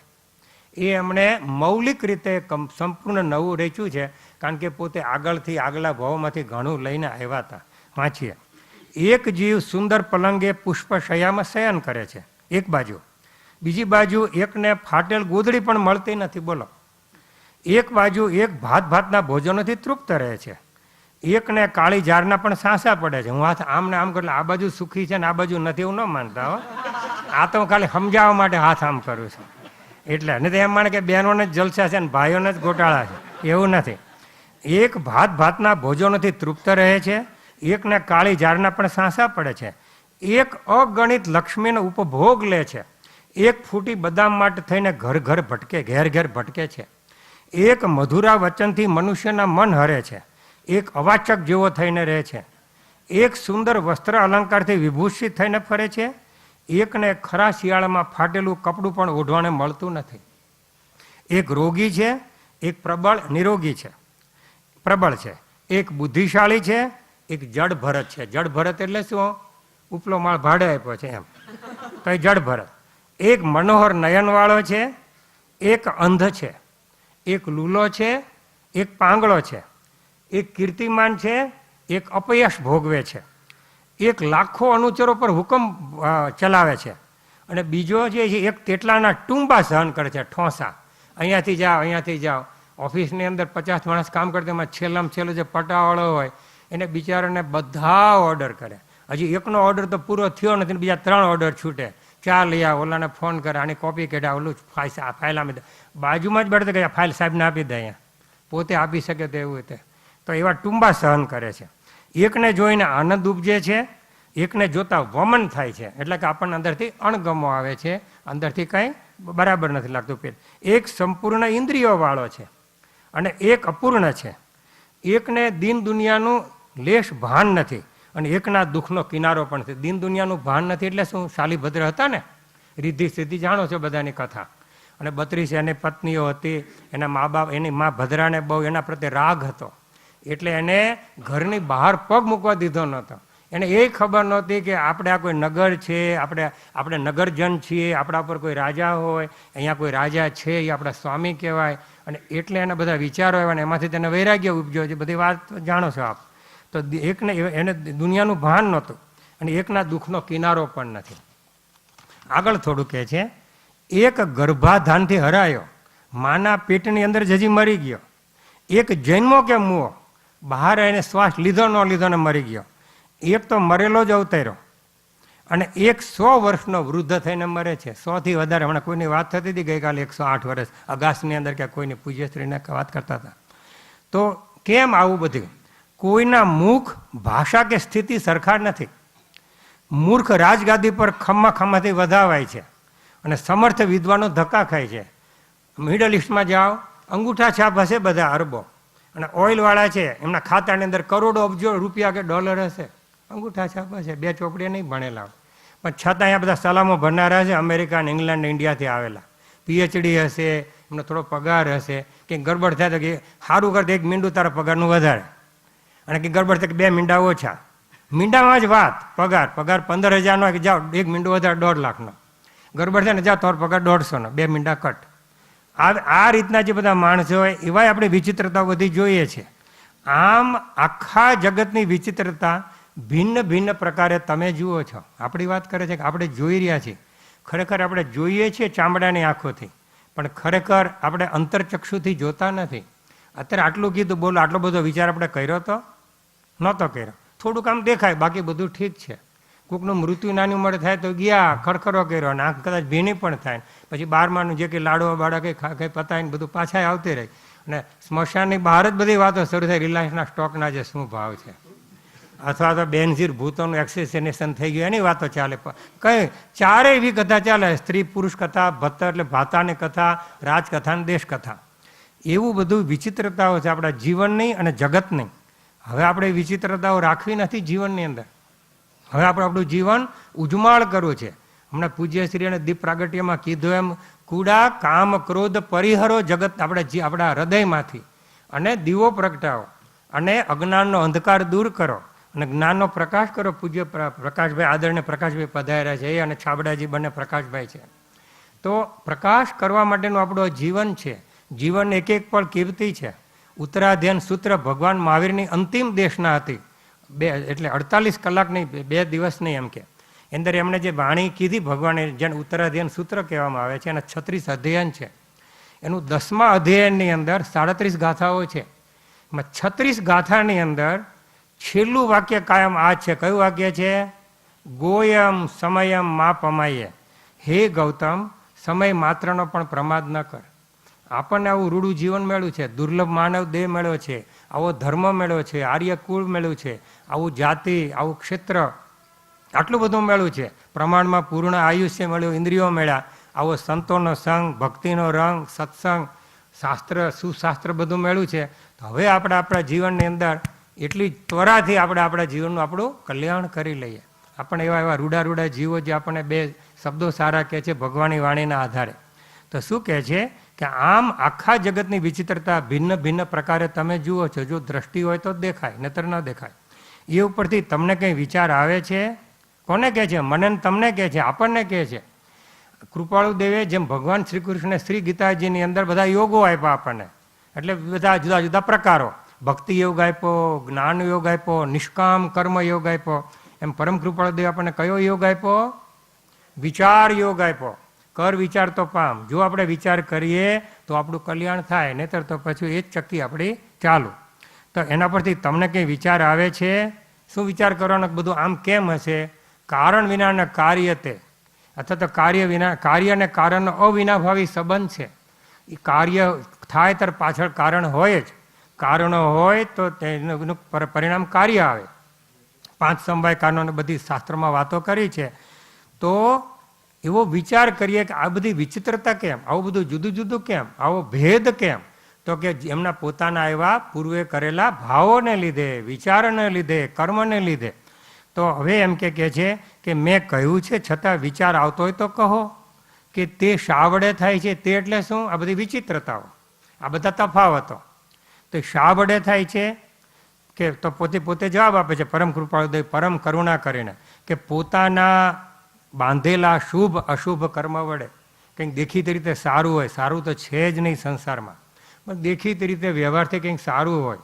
એ એમણે મૌલિક રીતે સંપૂર્ણ નવું રચ્યું છે. કારણ કે પોતે આગળથી આગલા ભાવમાંથી ઘણું લઈને આવ્યા હતા. વાંચીએ. એક જીવ સુંદર પલંગે પુષ્પ શયામાં શયન કરે છે એક બાજુ, બીજી બાજુ એકને ફાટેલ ગોદડી પણ મળતી નથી. બોલો. એક બાજુ એક ભાતના ભોજનોથી તૃપ્ત રહે છે, એકને કાળી ઝારના પણ સાંસા પડે છે. હું હાથ આમ ને આમ કરું, આ બાજુ સુખી છે ને આ બાજુ નથી, એવું ન માનતા હો. આ તો હું ખાલી સમજાવવા માટે હાથ આમ કરું છું. એટલે નહીં તો એમ માને કે બહેનોને જ જલસા છે ને ભાઈઓને જ ગોટાળા છે, એવું નથી. એક ભાતના ભોજનોથી તૃપ્ત રહે છે, એકને કાળી ઝારના પણ સાંસા પડે છે, એક અગણિત લક્ષ્મીનો ઉપભોગ લે છે, એક ફૂટી બદામ માટે થઈને ઘર ભટકે, ઘેર ભટકે છે, એક મધુરા વચનથી મનુષ્યના મન હરે છે, એક અવાચક જેવો થઈને રહે છે, એક સુંદર વસ્ત્ર અલંકારથી વિભૂષિત થઈને ફરે છે, એકને ખરા શિયાળામાં ફાટેલું કપડું પણ ઓઢવાને મળતું નથી. એક રોગી છે, એક નિરોગી છે, પ્રબળ છે, એક બુદ્ધિશાળી છે, એક જડ ભરત છે. જડ ભરત એટલે શું? ઉપલો માળ ભાડે આપ્યો છે એમ કઈ જડ ભરત. એક મનોહર નયનવાળો છે, એક અંધ છે, એક લૂલો છે, એક પાંગળો છે, એક કીર્તિમાન છે, એક અપયશ ભોગવે છે, એક લાખો અનુચરો પર હુકમ ચલાવે છે, અને બીજો જે છે એક તેટલાના ટુંબા સહન કરે છે, ઠોસા. અહીંયાથી જાઓ. ઓફિસની અંદર 50 માણસ કામ કરતા, એમાં છેલ્લામાં છેલ્લો જે પટાવાળો હોય એને બિચારાને બધા ઓર્ડર કરે. હજી એકનો ઓર્ડર તો પૂરો થયો નથી, બીજા 3 ઓર્ડર છૂટે. ચા લઈ આવ, ઓલાને ફોન કરે, આની કોપી કાઢા, ઓલું ફાઇલ આપી દે. બાજુમાં જ બેઠે કે ફાઇલ સાહેબને આપી દે, અહીંયા પોતે આપી શકે તો એવું તે. તો એવા ટુંબા સહન કરે છે. એકને જોઈને આનંદ ઉપજે છે, એકને જોતા વમન થાય છે, એટલે કે આપણને અંદરથી અણગમો આવે છે, અંદરથી કંઈ બરાબર નથી લાગતું. એક સંપૂર્ણ ઇન્દ્રિયો વાળો છે અને એક અપૂર્ણ છે, એકને દીન દુનિયાનું લેશ ભાન નથી અને એકના દુઃખનો કિનારો પણ છે. દીન દુનિયાનું ભાન નથી એટલે શું? શાલીભદ્ર હતા ને, રિદ્ધિ સિદ્ધિ જાણો છો બધાની કથા. અને 32 એની પત્નીઓ હતી, એના મા બાપ, એની મા ભદ્રાને બહુ એના પ્રત્યે રાગ હતો, એટલે એને ઘરની બહાર પગ મૂકવા દીધો નહોતો. એને એ ખબર નહોતી કે આપણે આ કોઈ નગર છે, આપણે નગરજન છીએ, આપણા પર કોઈ રાજા હોય, અહીંયા કોઈ રાજા છે, એ આપણા સ્વામી કહેવાય. અને એટલે એના બધા વિચારો આવ્યા ને એમાંથી તેને વૈરાગ્ય ઉપજ્યો છે. બધી વાત જાણો છો આપ. તો એકને એને દુનિયાનું ભાન નહોતું અને એકના દુઃખનો કિનારો પણ નથી. આગળ થોડું કહે છે, એક ગર્ભાધાનથી હરાયો, માના પેટની અંદર જજી મરી ગયો, એક જન્મો કે મુઓ, બહાર એને શ્વાસ લીધો ન લીધો ને મરી ગયો, એક તો મરેલો જ અવતર્યો, અને એક 100 વર્ષનો વૃદ્ધ થઈને મરે છે. 100થી વધારે. હમણાં કોઈની વાત થતી હતી ગઈકાલે, 108 વર્ષ અગાસની અંદર કે કોઈની પૂજ્યશ્રીને વાત કરતા હતા. તો કેમ આવું બધું? કોઈના મુખ, ભાષા કે સ્થિતિ સરખા નથી. મૂર્ખ રાજગાદી પર ખમ્માથી વધાવાય છે અને સમર્થ વિદ્વાનો ધક્કા ખાય છે. મિડલ ઇસ્ટમાં જાઓ, અંગૂઠા છાપ હશે બધા અરબો, અને ઓઇલવાળા છે એમના ખાતાની અંદર કરોડો અબજો રૂપિયા કે ડોલર હશે, અંગૂઠા છાપ હશે, 2 ચોપડીએ નહીં ભણેલા, પણ છતાં અહીંયા બધા સલામો ભરનારા છે, અમેરિકા ને ઇંગ્લેન્ડ ને ઇન્ડિયાથી આવેલા, પીએચડી હશે, એમનો થોડો પગાર હશે, કંઈક ગડબડ થાય તો કે સારું કરતા 1 મીંડું તારા પગારનું વધારે, અને કંઈક ગડબડ થાય કે 2 મીંડા ઓછા. મીંડામાં જ વાત, પગાર 15,000નો કે જાઓ 1 મીંડું વધારે 1.5 લાખનો, ગડબડ થાય ને જાઓ તમારો પગાર 150નો, 2 મીંડા કટ. આ રીતના જે બધા માણસો હોય એવાય આપણે વિચિત્રતા બધી જોઈએ છે. આમ આખા જગતની વિચિત્રતા ભિન્ન ભિન્ન પ્રકારે તમે જુઓ છો. આપણી વાત કરે છે કે આપણે જોઈ રહ્યા છીએ, ખરેખર આપણે જોઈએ છીએ ચામડાની આંખોથી, પણ ખરેખર આપણે અંતરચક્ષુથી જોતા નથી. અત્યારે આટલું કીધું, બોલો આટલો બધો વિચાર આપણે કર્યો તો નહોતો કર્યો. થોડુંક આમ દેખાય, બાકી બધું ઠીક છે. કોકનું મૃત્યુ નાની ઉંમરે થાય તો ગયા, ખરખરો કર્યો, અને આંખ કદાચ ભીની પણ થાય, પછી 12માનું જે કંઈ લાડવા બાળા કંઈ પતાવીને બધું પાછા આવતી રહી, અને સ્મશાનની બહાર જ બધી વાતો શરૂ થાય, રિલાયન્સના સ્ટોકના જે શું ભાવ છે, અથવા તો બેનઝીર ભૂતોનું એક્સેસિનેશન થઈ ગયું એની વાતો ચાલે. કંઈ ચારે એવી કથા ચાલે, સ્ત્રી પુરુષ કથા, ભત્તર એટલે ભાતાની કથા, રાજકથા અને દેશકથા. એવું બધું વિચિત્રતાઓ છે આપણા જીવનની અને જગતની. હવે આપણે વિચિત્રતાઓ રાખવી નથી જીવનની અંદર. હવે આપણે આપણું જીવન ઉજ્માળ કરવું છે. હમણાં પૂજ્યશ્રી અને દીપ પ્રાગટ્યમાં કીધું એમ, કુડા કામ ક્રોધ પરિહરો જગત આપણા હૃદયમાંથી, અને દીવો પ્રગટાવો, અને અજ્ઞાનનો અંધકાર દૂર કરો, અને જ્ઞાનનો પ્રકાશ કરો. પૂજ્ય પ્રકાશભાઈ, આદરણીય પ્રકાશભાઈ પધાર્યા છે, એ અને છાબડાજી બંને પ્રકાશભાઈ છે. તો પ્રકાશ કરવા માટેનું આપણું જીવન છે. જીવન એક એક પળ કીર્તિ છે. ઉત્તરાધ્યન સૂત્ર ભગવાન મહાવીરની અંતિમ દેશના હતી, એટલે 48 કલાક નહીં, 2 દિવસ નહીં એમ કે. અંદર એમણે જે વાણી કીધી ભગવાને, જેને ઉત્તરાધ્યન સૂત્ર કહેવામાં આવે છે, એના 36 અધ્યયન છે. એનું 10મા અધ્યયનની અંદર 37 ગાથાઓ છે. એમાં 36 ગાથાની અંદર છેલ્લું વાક્ય કાયમ આ છે. કયું વાક્ય છે? ગોયમ સમયમ મા પમાયે, હે ગૌતમ, સમય માત્રનો પણ પ્રમાદ ન કર. આપણને આવું રૂડું જીવન મળ્યું છે, દુર્લભ માનવ દેહ મળ્યો છે, આવો ધર્મ મળ્યો છે, આર્ય કુળ મળ્યું છે, આવું જાતિ, આવું ક્ષેત્ર, આટલું બધું મળ્યું છે, પ્રમાણમાં પૂર્ણ આયુષ્ય મળ્યું, ઇન્દ્રિયો મળ્યા, આવો સંતોનો સંગ, ભક્તિનો રંગ, સત્સંગ, શાસ્ત્ર, સુશાસ્ત્ર બધું મળ્યું છે. તો હવે આપણે આપણા જીવનની અંદર એટલી ત્વરાથી આપણે આપણા જીવનનું આપણું કલ્યાણ કરી લઈએ. આપણે એવા રૂડા જીવો જે આપણને 2 શબ્દો સારા કહે છે ભગવાનની વાણીના આધારે. તો શું કહે છે કે આમ આખા જગતની વિચિત્રતા ભિન્ન ભિન્ન પ્રકારે તમે જુઓ છો. જો દ્રષ્ટિ હોય તો દેખાય, નહીતર ન દેખાય. એ ઉપરથી તમને કંઈ વિચાર આવે છે? કોને કહે છે? મને તમને કહે છે, આપણને કહે છે. કૃપાળુ દેવે જેમ ભગવાન શ્રી કૃષ્ણે શ્રી ગીતાજીની અંદર બધા યોગો આપ્યા આપણને, એટલે બધા જુદા જુદા પ્રકારો, ભક્તિ યોગ આપ્યો, જ્ઞાન યોગ આપ્યો, નિષ્કામ કર્મ યોગ આપ્યો, એમ પરમ કૃપાળુ દેવ આપણને કયો યોગ આપ્યો? વિચાર યોગ આપ્યો. કર વિચાર તો પામ. જો આપણે વિચાર કરીએ તો આપણું કલ્યાણ થાય, નહીતર તો પછી એ જ ચક્કી આપણી ચાલુ. તો એના પરથી તમને કંઈ વિચાર આવે છે? શું વિચાર કરવાનો? બધું આમ કેમ હશે? કારણ વિનાના કાર્ય તે, અથવા તો કાર્ય અને કારણનો અવિનાભાવી સંબંધ છે. એ કાર્ય થાય ત્યારે પાછળ કારણ હોય જ. કારણો હોય તો તેનું પરિણામ કાર્ય આવે. 5 સમવાય કારણોને બધી શાસ્ત્રમાં વાતો કરી છે. તો એવો વિચાર કરીએ કે આ બધી વિચિત્રતા કેમ, આવું બધું જુદું જુદું કેમ, આવો ભેદ કેમ? તો કે એમના પોતાના એવા પૂર્વે કરેલા ભાવોને લીધે, વિચારને લીધે, કર્મને લીધે. તો હવે એમ કે છે કે મેં કહ્યું છે છતાં વિચાર આવતો હોય તો કહો, કે તે શાવડે થાય છે તે એટલે શું? આ બધી વિચિત્રતાઓ, આ બધા તફાવતો. તો શાવડે થાય છે કે તો પોતે જવાબ આપે છે પરમ કૃપાળુદેવ પરમ કરુણા કરીને, કે પોતાના બાંધેલા શુભ અશુભ કર્મ વડે કંઈક દેખીતી રીતે સારું હોય, સારું તો છે જ નહીં સંસારમાં, પણ દેખીતી રીતે વ્યવહારથી કંઈક સારું હોય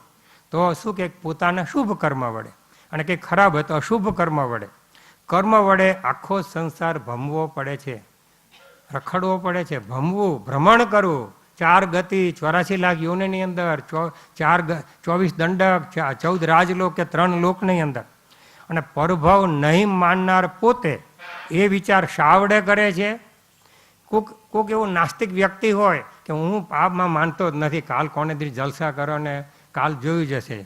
તો શું કે પોતાના શુભ કર્મ વડે, અને કંઈક ખરાબ હોય તો અશુભ કર્મ વડે. કર્મ વડે આખો સંસાર ભમવો પડે છે, રખડવો પડે છે, ભમવું, ભ્રમણ કરવું. 4 ગતિ, 84 લાખ યોનિની અંદર, 24 દંડક, 14 રાજલોક કે 3 લોકની અંદર. અને પરભવ નહીં માનનાર પોતે એ વિચાર શાવડે કરે છે. કોક એવું નાસ્તિક વ્યક્તિ હોય કે હું પાપમાં માનતો જ નથી, કાલ કોને દી જલસા કરો ને કાલ જોયું જશે,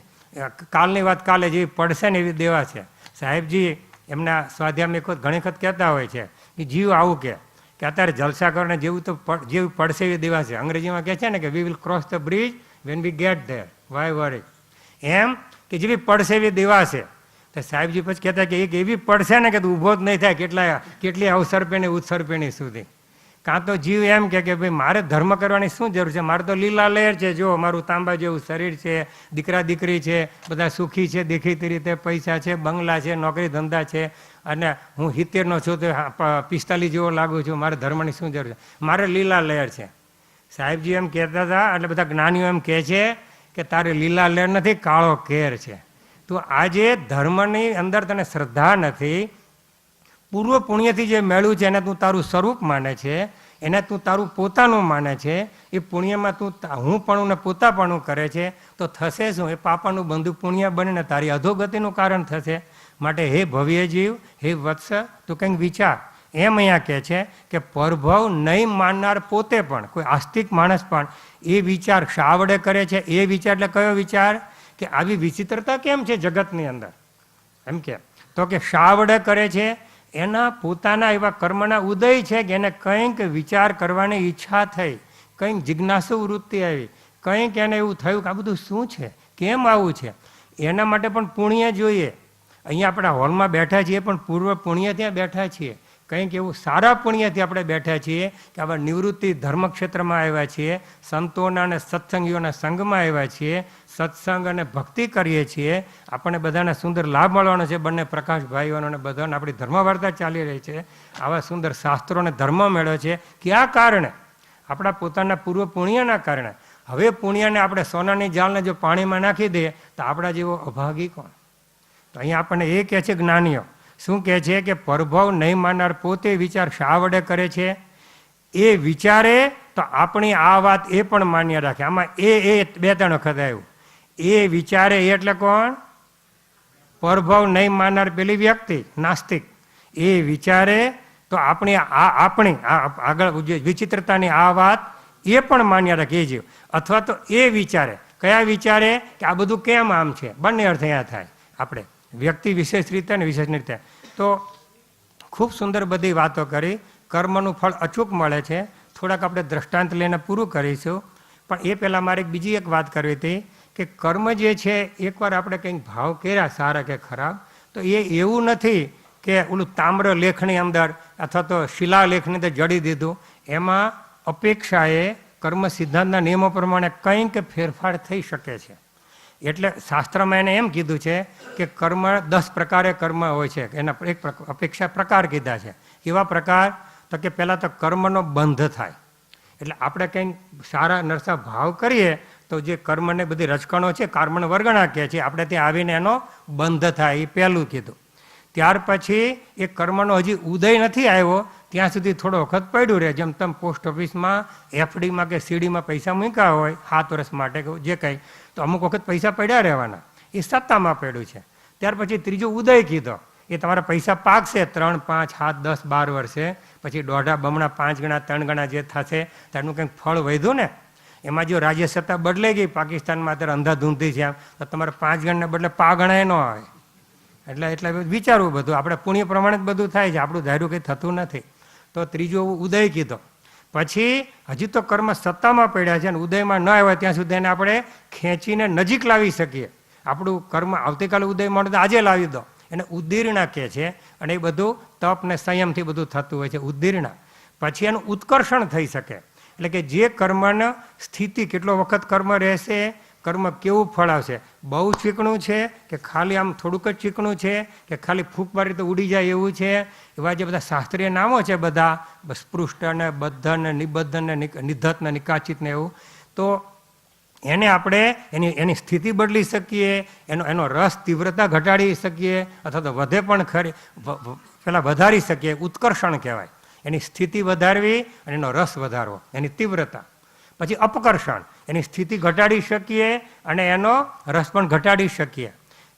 કાલની વાત કાલે જેવી પડશે ને એવી દેવા છે. સાહેબજી એમના સ્વાધ્યાયમાં એક વખત ઘણી વખત કહેતા હોય છે કે જીવ આવું કે અત્યારે જલસા કરો ને જેવું તો જેવું પડશે એવી દેવા છે. અંગ્રેજીમાં કહે છે ને કે we will cross the bridge when we get there, why worry, એમ કે જેવી પડશે એવી દેવા છે. તો સાહેબજી પછી કહેતા કે એક એવી પડશે ને કે ઊભો જ નહીં થાય કેટલી અવસર પેણી ઉત્સર પેણી સુધી. કાં તો જીવ એમ કે ભાઈ મારે ધર્મ કરવાની શું જરૂર છે, મારે તો લીલા લહેર છે, જો મારું તાંબા જેવું શરીર છે, દીકરા દીકરી છે, બધા સુખી છે, દેખીતી રીતે પૈસા છે, બંગલા છે, નોકરી ધંધા છે, અને હું 70નો છું તો 45 જેવો લાગુ છું, મારે ધર્મની શું જરૂર છે, મારે લીલા લહેર છે. સાહેબજી એમ કહેતા હતા, એટલે બધા જ્ઞાનીઓ એમ કહે છે કે તારે લીલા લહેર નથી, કાળો કેર છે. તો આજે ધર્મની અંદર તને શ્રદ્ધા નથી, પૂર્વ પુણ્યથી જે મેળવ્યું છે એને તું તારું સ્વરૂપ માને છે, એને તું તારું પોતાનું માને છે, એ પુણ્યમાં તું હું પણ ને પોતાપણું કરે છે, તો થશે શું? એ પાપાનું બંધુ પુણ્ય બનીને તારી અધોગતિનું કારણ થશે. માટે હે ભવ્ય જીવ, હે વત્સ, તું કંઈક વિચાર. એમ અહીંયા કહે છે કે પરભવ નહીં માનનાર પોતે પણ, કોઈ આસ્તિક માણસ પણ એ વિચાર શાવડે કરે છે. એ વિચાર એટલે કયો વિચાર? કે આવી વિચિત્રતા કેમ છે જગતની અંદર, એમ કે તો કે શાવડે કરે છે, એના પોતાના એવા કર્મના ઉદય છે કે એને કંઈક વિચાર કરવાની ઈચ્છા થઈ, કંઈક જિજ્ઞાસુ વૃત્તિ આવી, કંઈક એને એવું થયું કે આ બધું શું છે, કેમ આવું છે. એના માટે પણ પુણ્ય જોઈએ. અહીંયા આપણા હોલમાં બેઠા છીએ પણ પૂર્વ પુણ્ય ત્યાં બેઠા છીએ, કંઈક એવું સારા પુણ્યથી આપણે બેઠા છીએ કે આપણે નિવૃત્તિ ધર્મક્ષેત્રમાં આવ્યા છીએ, સંતોના અને સત્સંગીઓના સંઘમાં આવ્યા છીએ, સત્સંગ અને ભક્તિ કરીએ છીએ, આપણને બધાને સુંદર લાભ મળવાનો છે. બંને પ્રકાશભાઈઓને અને બધાને આપણી ધર્મવાર્તા ચાલી રહી છે, આવા સુંદર શાસ્ત્રોને ધર્મ મળ્યો છે. કયા કારણે? આપણા પોતાના પૂર્વ પુણ્યના કારણે. હવે પુણ્યને આપણે સોનાની જાળને જો પાણીમાં નાખી દઈએ તો આપણા જેવો અભાગી કોણ? તો અહીંયા આપણને એ કહે છે જ્ઞાનીઓ, શું કહે છે કે પરભવ નહીં માનનાર પોતે વિચાર શા વડે કરે છે? એ વિચારે તો આપણી આ વાત એ પણ માન્ય રાખે. આમાં એ 2-3 વખત આવ્યું. એ વિચારે એટલે કોણ? પરભવ નહીં માનનાર પેલી વ્યક્તિ, નાસ્તિક. એ વિચારે તો આપણી આગળ વિચિત્રતાની આ વાત એ પણ માન્ય રાખે એ જીવ. અથવા તો એ વિચારે, કયા વિચારે? કે આ બધું કેમ આમ છે. બંને અર્થ અહીંયા થાય આપણે, વ્યક્તિ વિશેષ રીતે અને વિશેષ રીતે. તો ખૂબ સુંદર બધી વાતો કરી. કર્મનું ફળ અચૂક મળે છે. થોડાક આપણે દ્રષ્ટાંત લઈને પૂરું કરીશું. પણ એ પહેલાં મારે બીજી એક વાત કરવી હતી કે કર્મ જે છે, એકવાર આપણે કંઈક ભાવ કર્યા સારા કે ખરાબ, તો એ એવું નથી કે ઓલું તામ્ર લેખની અંદર અથવા તો શિલાલેખની અંદર જડી દીધું. એમાં અપેક્ષાએ કર્મ સિદ્ધાંતના નિયમો પ્રમાણે કંઈક ફેરફાર થઈ શકે છે. એટલે શાસ્ત્રમાં એને એમ કીધું છે કે કર્મ 10 પ્રકારે કર્મ હોય છે. એના એક અપેક્ષા પ્રકાર કીધા છે. કેવા પ્રકાર? તો કે પહેલાં તો કર્મનો બંધ થાય. એટલે આપણે કંઈક સારા નરસા ભાવ કરીએ તો જે કર્મને બધી રચકણો છે, કર્મણ વર્ગણા કહે છે, આપણે ત્યાં આવીને એનો બંધ થાય. એ પહેલું કીધું. ત્યાર પછી એ કર્મનો હજી ઉદય નથી આવ્યો ત્યાં સુધી થોડો વખત પડ્યું રહે. જેમ તમે પોસ્ટ ઓફિસમાં એફડીમાં કે સીડીમાં પૈસા મૂક્યા હોય 7 વર્ષ માટે કે જે કંઈ, તો અમુક વખત પૈસા પડ્યા રહેવાના. એ સત્તામાં પડ્યું છે. ત્યાર પછી ત્રીજો ઉદય કીધો. એ તમારા પૈસા પાકશે 3, 5, 7, 10, 12 વર્ષે. પછી 1.5 બમણા 5 ગણા 3 ગણા જે થશે તેનું કંઈક ફળ વધ્યું ને. એમાં જો રાજ્ય સત્તા બદલાઈ ગઈ, પાકિસ્તાનમાં અત્યારે અંધાધૂંધી છે, તો તમારે 5 ગણને બદલે પા ગણાય ન આવે. એટલે વિચારવું બધું. આપણે પુણ્ય પ્રમાણે જ બધું થાય છે, આપણું ધાર્યું કંઈ થતું નથી. તો ત્રીજો ઉદય કીધો. પછી હજી તો કર્મ સત્તામાં પડ્યા છે અને ઉદયમાં ન આવ્યા ત્યાં સુધી એને આપણે ખેંચીને નજીક લાવી શકીએ. આપણું કર્મ આવતીકાલે ઉદય મળે તો આજે લાવી દો. એને ઉદ્દીર્ણા કહે છે. અને એ બધું તપ ને સંયમથી બધું થતું હોય છે, ઉદ્દીર્ણા. પછી એનું ઉત્કર્ષણ થઈ શકે. એટલે કે જે કર્મની સ્થિતિ, કેટલો વખત કર્મ રહેશે, કર્મ કેવું ફળ આવશે, બહુ ચીકણું છે કે ખાલી આમ થોડુંક જ ચીકણું છે કે ખાલી ફૂંક મારી તો ઉડી જાય એવું છે. એવા જે બધા શાસ્ત્રીય નામો છે બધા, સ્પૃષ્ટ ને બદ્ધ ને નિબદ્ધ ને નિધત ને નિકાચિત ને એવું, તો એને આપણે એની સ્થિતિ બદલી શકીએ, એનો રસ તીવ્રતા ઘટાડી શકીએ અથવા તો વધે પણ ખરી, પેલા વધારી શકીએ. ઉત્કર્ષણ કહેવાય. એની સ્થિતિ વધારવી અને એનો રસ વધારવો, એની તીવ્રતા. પછી અપકર્ષણ, એની સ્થિતિ ઘટાડી શકીએ અને એનો રસ પણ ઘટાડી શકીએ.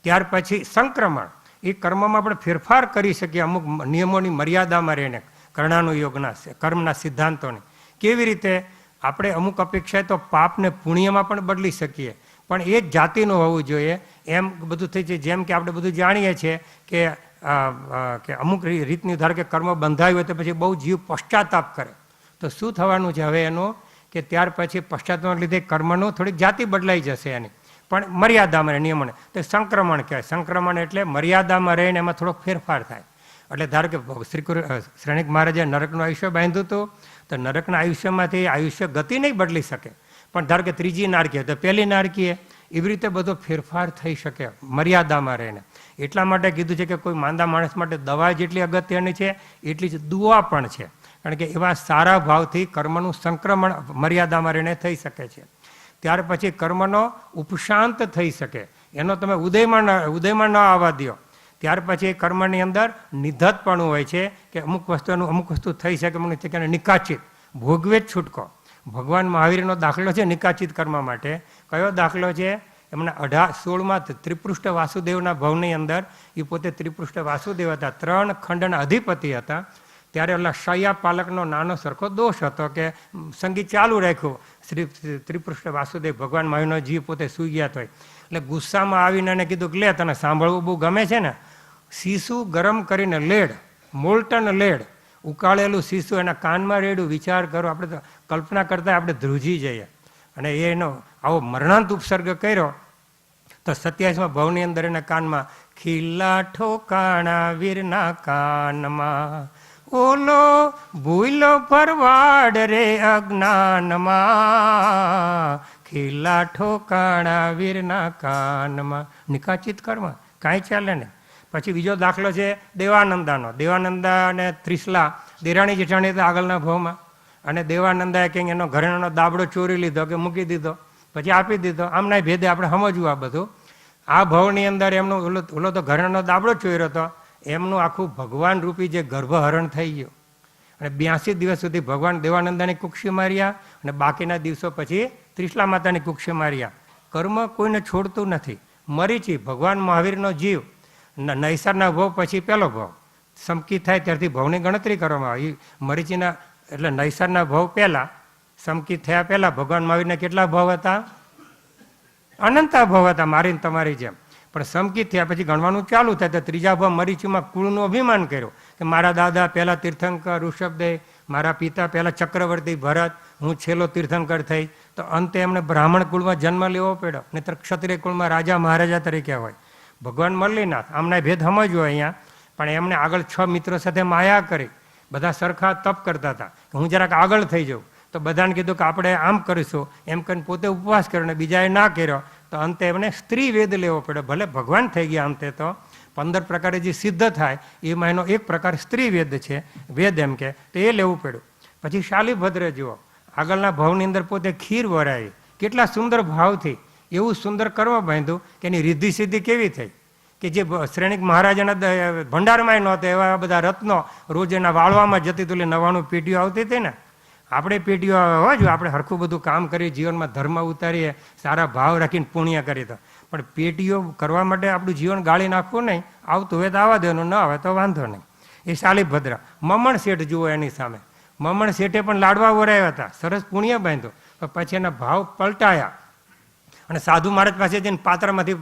ત્યાર પછી સંક્રમણ, એ કર્મમાં આપણે ફેરફાર કરી શકીએ અમુક નિયમોની મર્યાદામાં રહીને, કર્ણાનુયોગના કર્મના સિદ્ધાંતોને. કેવી રીતે? આપણે અમુક અપેક્ષાએ તો પાપને પુણ્યમાં પણ બદલી શકીએ. પણ એ જ જાતિનું હોવું જોઈએ એમ બધું થઈ છે. જેમ કે આપણે બધું જાણીએ છીએ કે અમુક રીતની ધારો કે કર્મ બંધાયું હોય તો પછી બહુ જીવ પશ્ચાતાપ કરે તો શું થવાનું છે હવે એનું કે ત્યાર પછી પશ્ચાતાપના લીધે કર્મનું થોડીક જાતિ બદલાઈ જશે એની, પણ મર્યાદામાં નિયમોને તો સંક્રમણ કહેવાય. સંક્રમણ એટલે મર્યાદામાં રહીને એમાં થોડોક ફેરફાર થાય. એટલે ધારો કે શ્રેણિક મહારાજે નરકનું આયુષ્ય બાંધ્યું હતું તો નરકના આયુષ્યમાંથી આયુષ્ય ગતિ નહીં બદલી શકે, પણ ધારો કે ત્રીજી નારકીએ તો પહેલી નારકીએ એવી રીતે બધો ફેરફાર થઈ શકે મર્યાદામાં રહીને. એટલા માટે કીધું છે કે કોઈ માંદા માણસ માટે દવા જેટલી અગત્યની છે એટલી જ દુઆ પણ છે, કારણ કે એવા સારા ભાવથી કર્મનું સંક્રમણ મર્યાદામાં રહીને થઈ શકે છે. ત્યાર પછી કર્મનો ઉપશાંત થઈ શકે, એનો તમે ઉદયમાં ન આવવા દો. ત્યાર પછી કર્મની અંદર નિધતપણું હોય છે કે અમુક વસ્તુ થઈ શકે, અમુક કે નિકાચિત ભોગવે જ છૂટકો. ભગવાન મહાવીરનો દાખલો છે નિકાચિત કર્મ માટે. કયો દાખલો છે? એમના 16માં ત્રિપૃષ્ઠ વાસુદેવના ભવની અંદર એ પોતે ત્રિપૃષ્ઠ વાસુદેવ હતા, 3 ખંડના અધિપતિ હતા. ત્યારે ઓલા શૈયા પાલકનો નાનો સરખો દોષ હતો કે સંગીત ચાલુ રાખ્યું. શ્રી ત્રિપૃષ્ઠ વાસુદેવ ભગવાન મહાવીરનો જીવ પોતે સૂઈ ગયા હોય એટલે ગુસ્સામાં આવીને એને કીધું કે લે તને સાંભળવું બહુ ગમે છે ને, શીશુ ગરમ કરીને લેડ, મોલ્ટન લેડ, ઉકાળેલું શીશુ એના કાનમાં રેડું, વિચાર કરો. આપણે તો કલ્પના કરતાં આપણે ધ્રુજી જઈએ. અને એનો આવો મરણાંત ઉપસર્ગ કર્યો તો 27માં ભવની અંદર એના કાનમાં ખીલા ઠોકાણા વીરના કાનમાં, ઓલો ભૂલો પરવાડ રે અજ્ઞાનમાં, ખીલા ઠોકાણા વીરના કાનમાં. નિકાચિત કર્મ કાંઈ ચાલે ને. પછી બીજો દાખલો છે દેવાનંદાનો. દેવાનંદા અને ત્રિશલા દેરાણી જેઠાણી હતા આગળના ભાવમાં, અને દેવાનંદાએ કંઈક એનો ઘરેણાનો દાબડો ચોરી લીધો કે મૂકી દીધો, પછી આપી દીધો. આમના ભેદે આપણે સમજવું આ બધું. આ ભાવની અંદર એમનું ઓલો તો ઘરેણાનો દાબડો ચોર્યો હતો, એમનું આખું ભગવાન રૂપી જે ગર્ભહરણ થઈ ગયું. અને 82 દિવસ સુધી ભગવાન દેવાનંદાની કુક્ષી માર્યા અને બાકીના દિવસો પછી ત્રિશલા માતાની કુક્ષી માર્યા. કર્મ કોઈને છોડતું નથી. મરીચી ભગવાન મહાવીરનો જીવ નૈસારના ભાવ પછી પહેલો ભાવ સમકી થાય ત્યારથી ભાવની ગણતરી કરવામાં આવે. મરીચીના એટલે નૈસારના ભાવ પહેલા, સમકી થયા પહેલા ભગવાન મહાવીરના કેટલા ભાવ હતા? અનંતા ભાવ હતા, મારી તમારી જેમ. પણ સમકી થયા પછી ગણવાનું ચાલુ થાય તો ત્રીજા ભાવ મરીચીમાં કુળનું અભિમાન કર્યું કે મારા દાદા પહેલા તીર્થંકર ઋષભદેવ, મારા પિતા પહેલા ચક્રવર્તી ભરત, હું છેલ્લો તીર્થંકર થઈ. તો અંતે એમને બ્રાહ્મણ કુળમાં જન્મ લેવો પડ્યો, નહીતર ક્ષત્રિય કુળમાં રાજા મહારાજા તરીકે હોય. ભગવાન મલ્લીનાથ આમના ભેદ સમજવો અહીંયા, પણ એમને આગળ 6 મિત્રો સાથે માયા કરી. બધા સરખા તપ કરતા હતા, હું જરાક આગળ થઈ જાઉં તો બધાને કીધું કે આપણે આમ કરીશું, એમ કરીને પોતે ઉપવાસ કર્યો ને બીજાએ ના કર્યો. તો અંતે એમને સ્ત્રી વેદ લેવો પડ્યો. ભલે ભગવાન થઈ ગયા, અંતે તો 15 પ્રકારે જે સિદ્ધ થાય એમાં એનો એક પ્રકાર સ્ત્રી વેદ છે, વેદ એમ કે, તો એ લેવું પડ્યું. પછી શાલીભદ્ર જુઓ, આગળના ભાવની અંદર પોતે ખીર વરાવી, કેટલા સુંદર ભાવથી એવું સુંદર કર્મ બાંધ્યું કે એની રિદ્ધિ સિદ્ધિ કેવી થઈ કે જે શ્રેણિક મહારાજાના ભંડારમાં નહોતા એવા બધા રત્નો રોજ એના વાળવામાં જતી હતી. 99 પેઢીઓ આવતી હતી ને. આપણે પેઢીઓ હોવા જોઈએ, આપણે હરખું બધું કામ કરીએ, જીવનમાં ધર્મ ઉતારીએ, સારા ભાવ રાખીને પુણ્ય કરી તો, પણ પેઢીઓ કરવા માટે આપણું જીવન ગાળી નાખવું નહીં. આવતું હોય તો આવવા દેવાનું, ન આવે તો વાંધો નહીં. એ શાલીભદ્ર. મમણ શેઠ જુઓ એની સામે. મમણ શેઠે પણ લાડવા વરાયા હતા, સરસ પુણ્ય બાંધ્યો, પણ પછી એના ભાવ પલટાયા અને સાધુ મહારાજ પાસે જઈને પાત્રમાંથી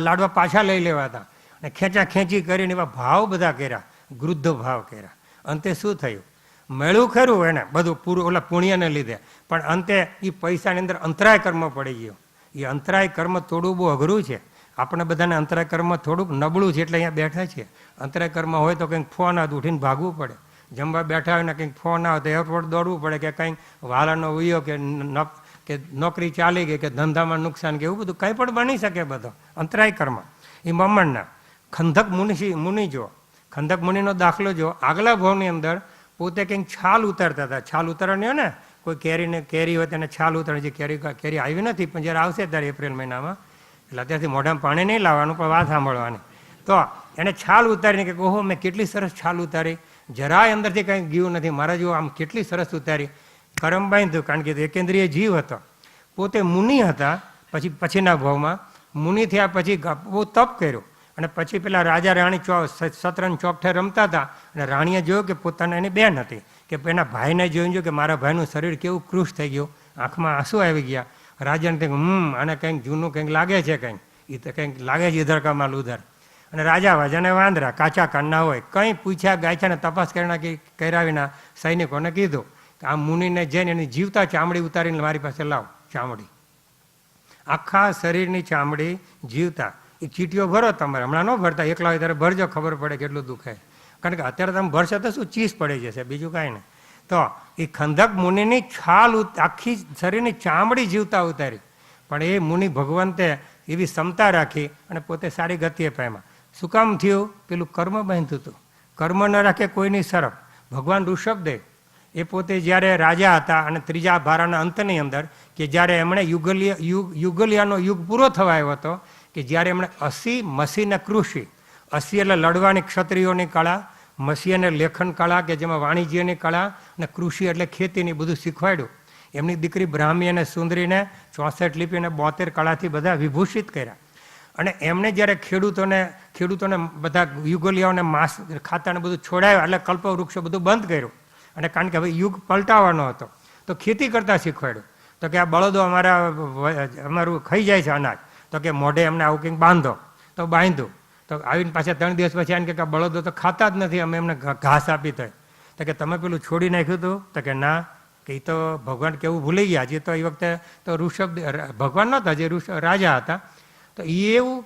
લાડવા પાછા લઈ લેવા હતા અને ખેંચી કરીને એવા ભાવ બધા કર્યા, ગૃદ્ધ ભાવ કર્યા. અંતે શું થયું? મેળવું ખરું એને બધું પૂરું ઓલા પુણ્યને લીધે, પણ અંતે એ પૈસાની અંદર અંતરાય કર્મ પડી ગયો. એ અંતરાય કર્મ થોડું બહુ અઘરું છે. આપણે બધાને અંતરાય કર્મ થોડુંક નબળું છે એટલે અહીંયા બેઠા છીએ. અંતરાય કર્મ હોય તો કંઈક ફોન આવે ઉઠીને ભાગવું પડે, જમવા બેઠા હોય ને કંઈક ફોન આવે તો એરપોર્ટ દોડવું પડે, કે કંઈક વાલાનો ઉયો કે નોકરી ચાલી ગઈ કે ધંધામાં નુકસાન કે એવું બધું કંઈ પણ બની શકે. બધો અંતરાય કર્મ. એ મમણના ખંધક મુનિ જો, ખંધક મુનિનો દાખલો જો, આગલા ભાવની અંદર પોતે કંઈક છાલ ઉતારતા હતા. છાલ ઉતારવાની ને કોઈ કેરી હોય તેને છાલ ઉતારે છે. કેરી આવી નથી, પણ જ્યારે આવશે ત્યારે એપ્રિલ મહિનામાં, એટલે અત્યારથી મોઢામાં પાણી નહીં લાવવાનું, પણ વાત સાંભળવાની. તો એને છાલ ઉતારીને કે ઓહો મેં કેટલી સરસ છાલ ઉતારી, જરાય અંદરથી કંઈ ગયું નથી, મારા જેવું આમ કેટલી સરસ ઉતારી. કરમ બાંધ્યું, કારણ કે એકેન્દ્રિય જીવ હતો. પોતે મુનિ હતા. પછીના ભાવમાં મુનિ થયા પછી બહુ તપ કર્યું અને પછી પેલા રાજા રાણી શતરંજ ચોકઠે રમતા હતા અને રાણીએ જોયું કે પોતાના એની બેન હતી કે એના ભાઈને જોયું કે મારા ભાઈનું શરીર કેવું કૃશ થઈ ગયું, આંખમાં આંસુ આવી ગયા. રાજાને કંઈક આને કંઈક જૂનું કંઈક લાગે છે, કંઈક એ તો કંઈક લાગે છે ઇધર કા માલ ઉધર. અને રાજા વાજાને વાંદરા કાચા કાનના હોય, કંઈ પૂછ્યા ગાયછાને તપાસ કરાવીના સૈનિકોને કીધું કે આ મુનિને જઈને એની જીવતા ચામડી ઉતારીને મારી પાસે લાવ. ચામડી, આખા શરીરની ચામડી જીવતા. એ ચીટીઓ ભરો તમારે, હમણાં ન ભરતા, એકલા હોય ત્યારે ભરજો, ખબર પડે કેટલું દુખે. કારણ કે અત્યારે તમે ભરશો તો શું ચીસ પડી જશે, બીજું કાંઈ નહીં. તો એ ખંદક મુનિની છાલ આખી શરીરની ચામડી જીવતા ઉતારી. પણ એ મુનિ ભગવંતે એવી ક્ષમતા રાખી અને પોતે સારી ગતિએ પામ્યા. શું કામ થયું? પેલું કર્મ બાંધ્યું હતું. કર્મ ન રાખે કોઈની સરફ. ભગવાન ઋષભદેવ એ પોતે જ્યારે રાજા હતા અને ત્રીજા ભારાના અંતની અંદર કે જ્યારે એમણે યુગલિયાનો યુગ પૂરો થવા આવ્યો હતો, કે જ્યારે એમણે 80 મસીને કૃષિ, 80 એટલે લડવાની ક્ષત્રિયોની કળા, મસી અને લેખન કળા કે જેમાં વાણિજ્યની કળા, અને કૃષિ એટલે ખેતીની બધું શીખવાડ્યું. એમની દીકરી બ્રાહ્મી અને સુંદરીને 64 લિપિ અને 72 કળાથી બધા વિભૂષિત કર્યા. અને એમણે જ્યારે ખેડૂતોને બધા યુગલિયાઓને માંસ ખાતાને બધું છોડાવ્યા, એટલે કલ્પવૃક્ષો બધું બંધ કર્યું. અને કારણ કે હવે યુગ પલટાવાનો હતો તો ખેતી કરતા શીખવાડ્યું. તો કે આ બળદો અમારું ખાઈ જાય છે અનાજ, તો કે મોઢે એમને આવું કંઈક બાંધો. તો બાંધ્યું. તો આવીને પાછા 3 દિવસ પછી આને કે બળદો તો ખાતા જ નથી, અમે એમને ઘાસ આપી તો કે તમે પેલું છોડી નાખ્યું હતું? તો કે ના, કે એ તો ભગવાન કેવું ભૂલી ગયા. હજી તો એ વખતે તો ઋષભ ભગવાન નહોતા, જે રાજા હતા. તો એવું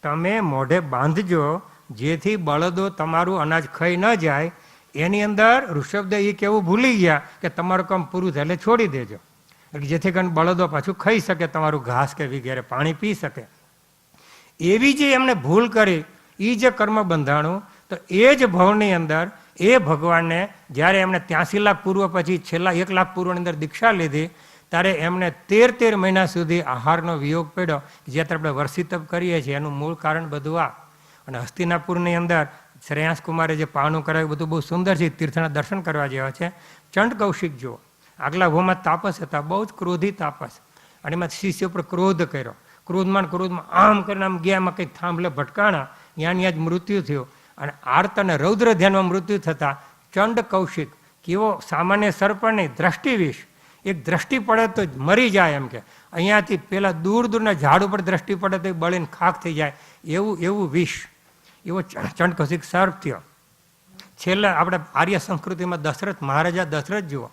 તમે મોઢે બાંધજો જેથી બળદો તમારું અનાજ ખાઈ ન જાય. એની અંદર ઋષભદેવ એ કેવું ભૂલી ગયા કે તમારું કામ પૂરું થાય એટલે છોડી દેજો, જેથી કરીને બળદો પાછું ખાઈ શકે તમારું ઘાસ કે વગેરે પાણી પી શકે. એવી જે એમને ભૂલ કરી, એ જે કર્મ બંધાણું, તો એ જ ભવની અંદર એ ભગવાનને જ્યારે એમણે 83 લાખ પૂર્વ પછી છેલ્લા 1 લાખ પૂર્વની અંદર દીક્ષા લીધી, ત્યારે એમને 13 મહિના સુધી આહારનો વિયોગ પડ્યો. જ્યારે આપણે વર્ષી તપ કરીએ છીએ એનું મૂળ કારણ બધું આ. અને હસ્તિનાપુરની અંદર શ્રેયાંસ કુમારે જે પાનું કરાવ્યું બધું બહુ સુંદર છે, તીર્થના દર્શન કરવા જેવા છે. ચંડ કૌશિક જુઓ, આગલા ભૂમાં તાપસ હતા, બહુ જ ક્રોધી તાપસ. અને એમાં શિષ્ય ઉપર ક્રોધ કર્યો. ક્રોધમાં આમ કરીને આમ ગયા, એમાં કંઈક થાંભલે ભટકાણા, ત્યાં જ મૃત્યુ થયું. અને આર્ત અને રૌદ્ર ધ્યાનમાં મૃત્યુ થતા ચંડ કૌશિક કેવો સામાન્ય સર્પ નહીં, દ્રષ્ટિવિષ. એક દ્રષ્ટિ પડે તો મરી જાય, એમ કે અહીંયાથી પેલા દૂરના ઝાડ ઉપર દ્રષ્ટિ પડે તો બળીને ખાખ થઈ જાય, એવું વિષ. એવો ચંડ કૌશિક સર્પ થયો. છેલ્લા આપણે આર્ય સંસ્કૃતિમાં દશરથ મહારાજા દશરથ જુઓ,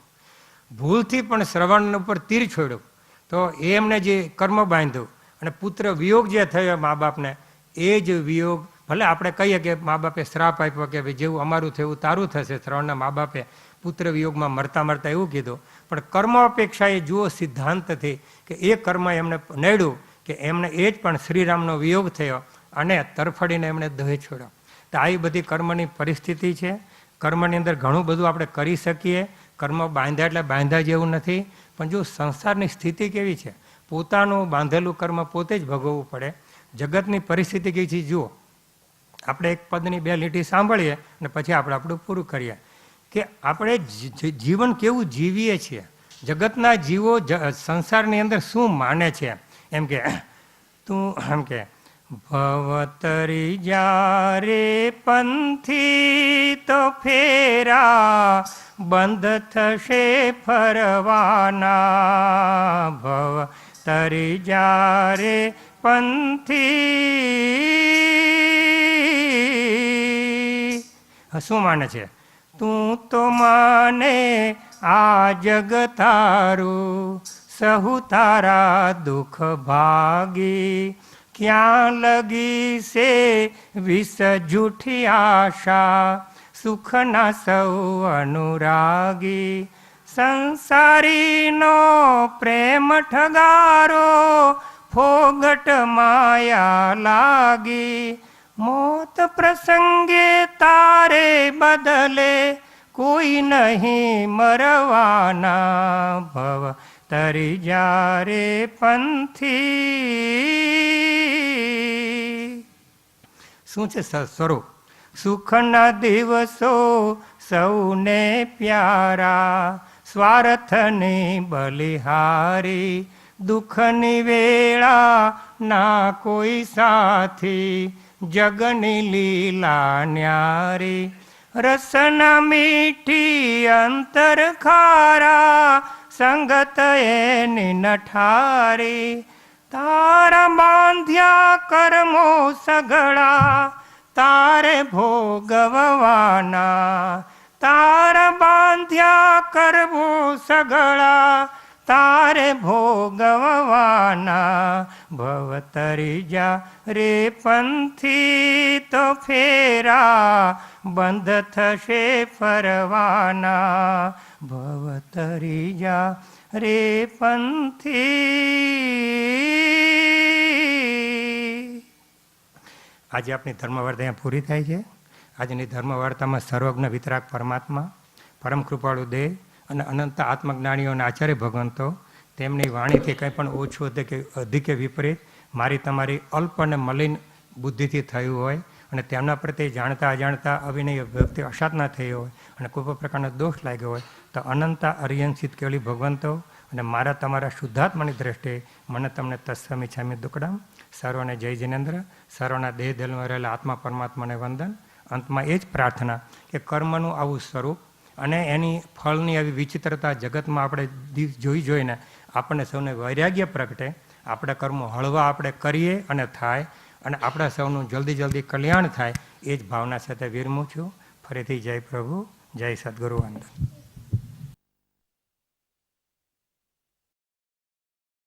ભૂલથી પણ શ્રવણ ઉપર તીર છોડ્યું તો એમને જે કર્મ બાંધ્યું અને પુત્ર વિયોગ જે થયો મા બાપને, એ જ વિયોગ ભલે આપણે કહીએ કે મા બાપે શ્રાપ આપ્યો કે જેવું અમારું થયું તારું થશે, શ્રવણના મા બાપે પુત્ર વિયોગમાં મરતા મરતા એવું કીધું. પણ કર્મ અપેક્ષા એ જુઓ સિદ્ધાંતથી કે એ કર્મ એમને નડ્યું કે એમને એ જ પણ શ્રીરામનો વિયોગ થયો અને તરફડીને એમણે દહે છોડ્યો. તો આવી બધી કર્મની પરિસ્થિતિ છે. કર્મની અંદર ઘણું બધું આપણે કરી શકીએ. કર્મ બાંધ્યા એટલે બાંધ્યા જેવું નથી. પણ જો સંસારની સ્થિતિ કેવી છે, પોતાનું બાંધેલું કર્મ પોતે જ ભોગવવું પડે. જગતની પરિસ્થિતિ કેવી છે જુઓ. આપણે એક પદની 2 લીટી સાંભળીએ અને પછી આપણે આપણું પૂરું કરીએ કે આપણે જીવન કેવું જીવીએ છીએ. જગતના જીવો સંસારની અંદર શું માને છે, એમ કે તું એમ કે ભવતરી જ્યારે પંથી તો ફેરા બંધ થશે ફરવાના. ભવતરી જ્યારે પંથી શું માને છે? તું તો માને આ જગ તારું, સહુ તારા દુઃખ ભાગી. ક્યાં લગી છે વિષ જૂઠી આશા, સુખના સૌ અનુરાગી. સંસારીનો પ્રેમ ઠગારો, ફોગટ માયા લાગી. મોત પ્રસંગે તારે બદલે કોઈ નહીં મરવાના. ભવ તરી જ્યારે પંથી શું છે સ્વરૂપ? સુખના દિવસો સૌને પ્યારા, સ્વાર્થની બલિહારી. દુઃખની વેળા ના કોઈ સાથી, જગની લીલા ન્યારી. રસના મીઠી અંતર ખારા, સંગત એની નઠારી. તારા બાંધ્યા કર્મો સગળા તારે ભોગવવાના. તારા બાંધ્યા કર્મો સગળા તારે ભોગવવાના. ભવતરી જા રે પંથી તો ફેરા બંધ થશે ફરવાના. ભવતરી જા રે પંથી. આજે આપણી ધર્મવાર્તા અહીંયા પૂરી થાય છે. આજની ધર્મવાર્તામાં સર્વજ્ઞ વિતરાગ પરમાત્મા, પરમ કૃપાળુ દેવ અને અનંત આત્મજ્ઞાનીઓ અને આચાર્ય ભગવંતો તેમની વાણીથી કંઈ પણ ઓછું કે અધિક કે વિપરીત મારી તમારી અલ્પ અને મલિન બુદ્ધિથી થયું હોય અને તેમના પ્રત્યે જાણતા અજાણતા અવિનય વ્યક્તિ અસાધના થઈ હોય અને કોઈ પણ પ્રકારનો દોષ લાગ્યો હોય તો અનંત અરિયંસિત કેવલી ભગવંતો અને મારા તમારા શુદ્ધાત્માની દ્રષ્ટિએ મને તમને તત્સમી છામી દુકડામ. સર્વને જય જિનેન્દ્ર. સર્વના દેહ દિલમાં રહેલા આત્મા પરમાત્માને વંદન. અંતમાં એ જ પ્રાર્થના કે કર્મનું આવું સ્વરૂપ અને એની ફળની આવી વિચિત્રતા જગતમાં આપણે જોઈને આપણને સૌને વૈરાગ્ય પ્રગટે. આપણે કર્મો હળવા આપણે કરીએ અને થાય અને આપણા સૌનું જલ્દી કલ્યાણ થાય એ જ ભાવના સાથે વિરમું છું. ફરીથી જય પ્રભુ, જય સદગુરુ વંદન.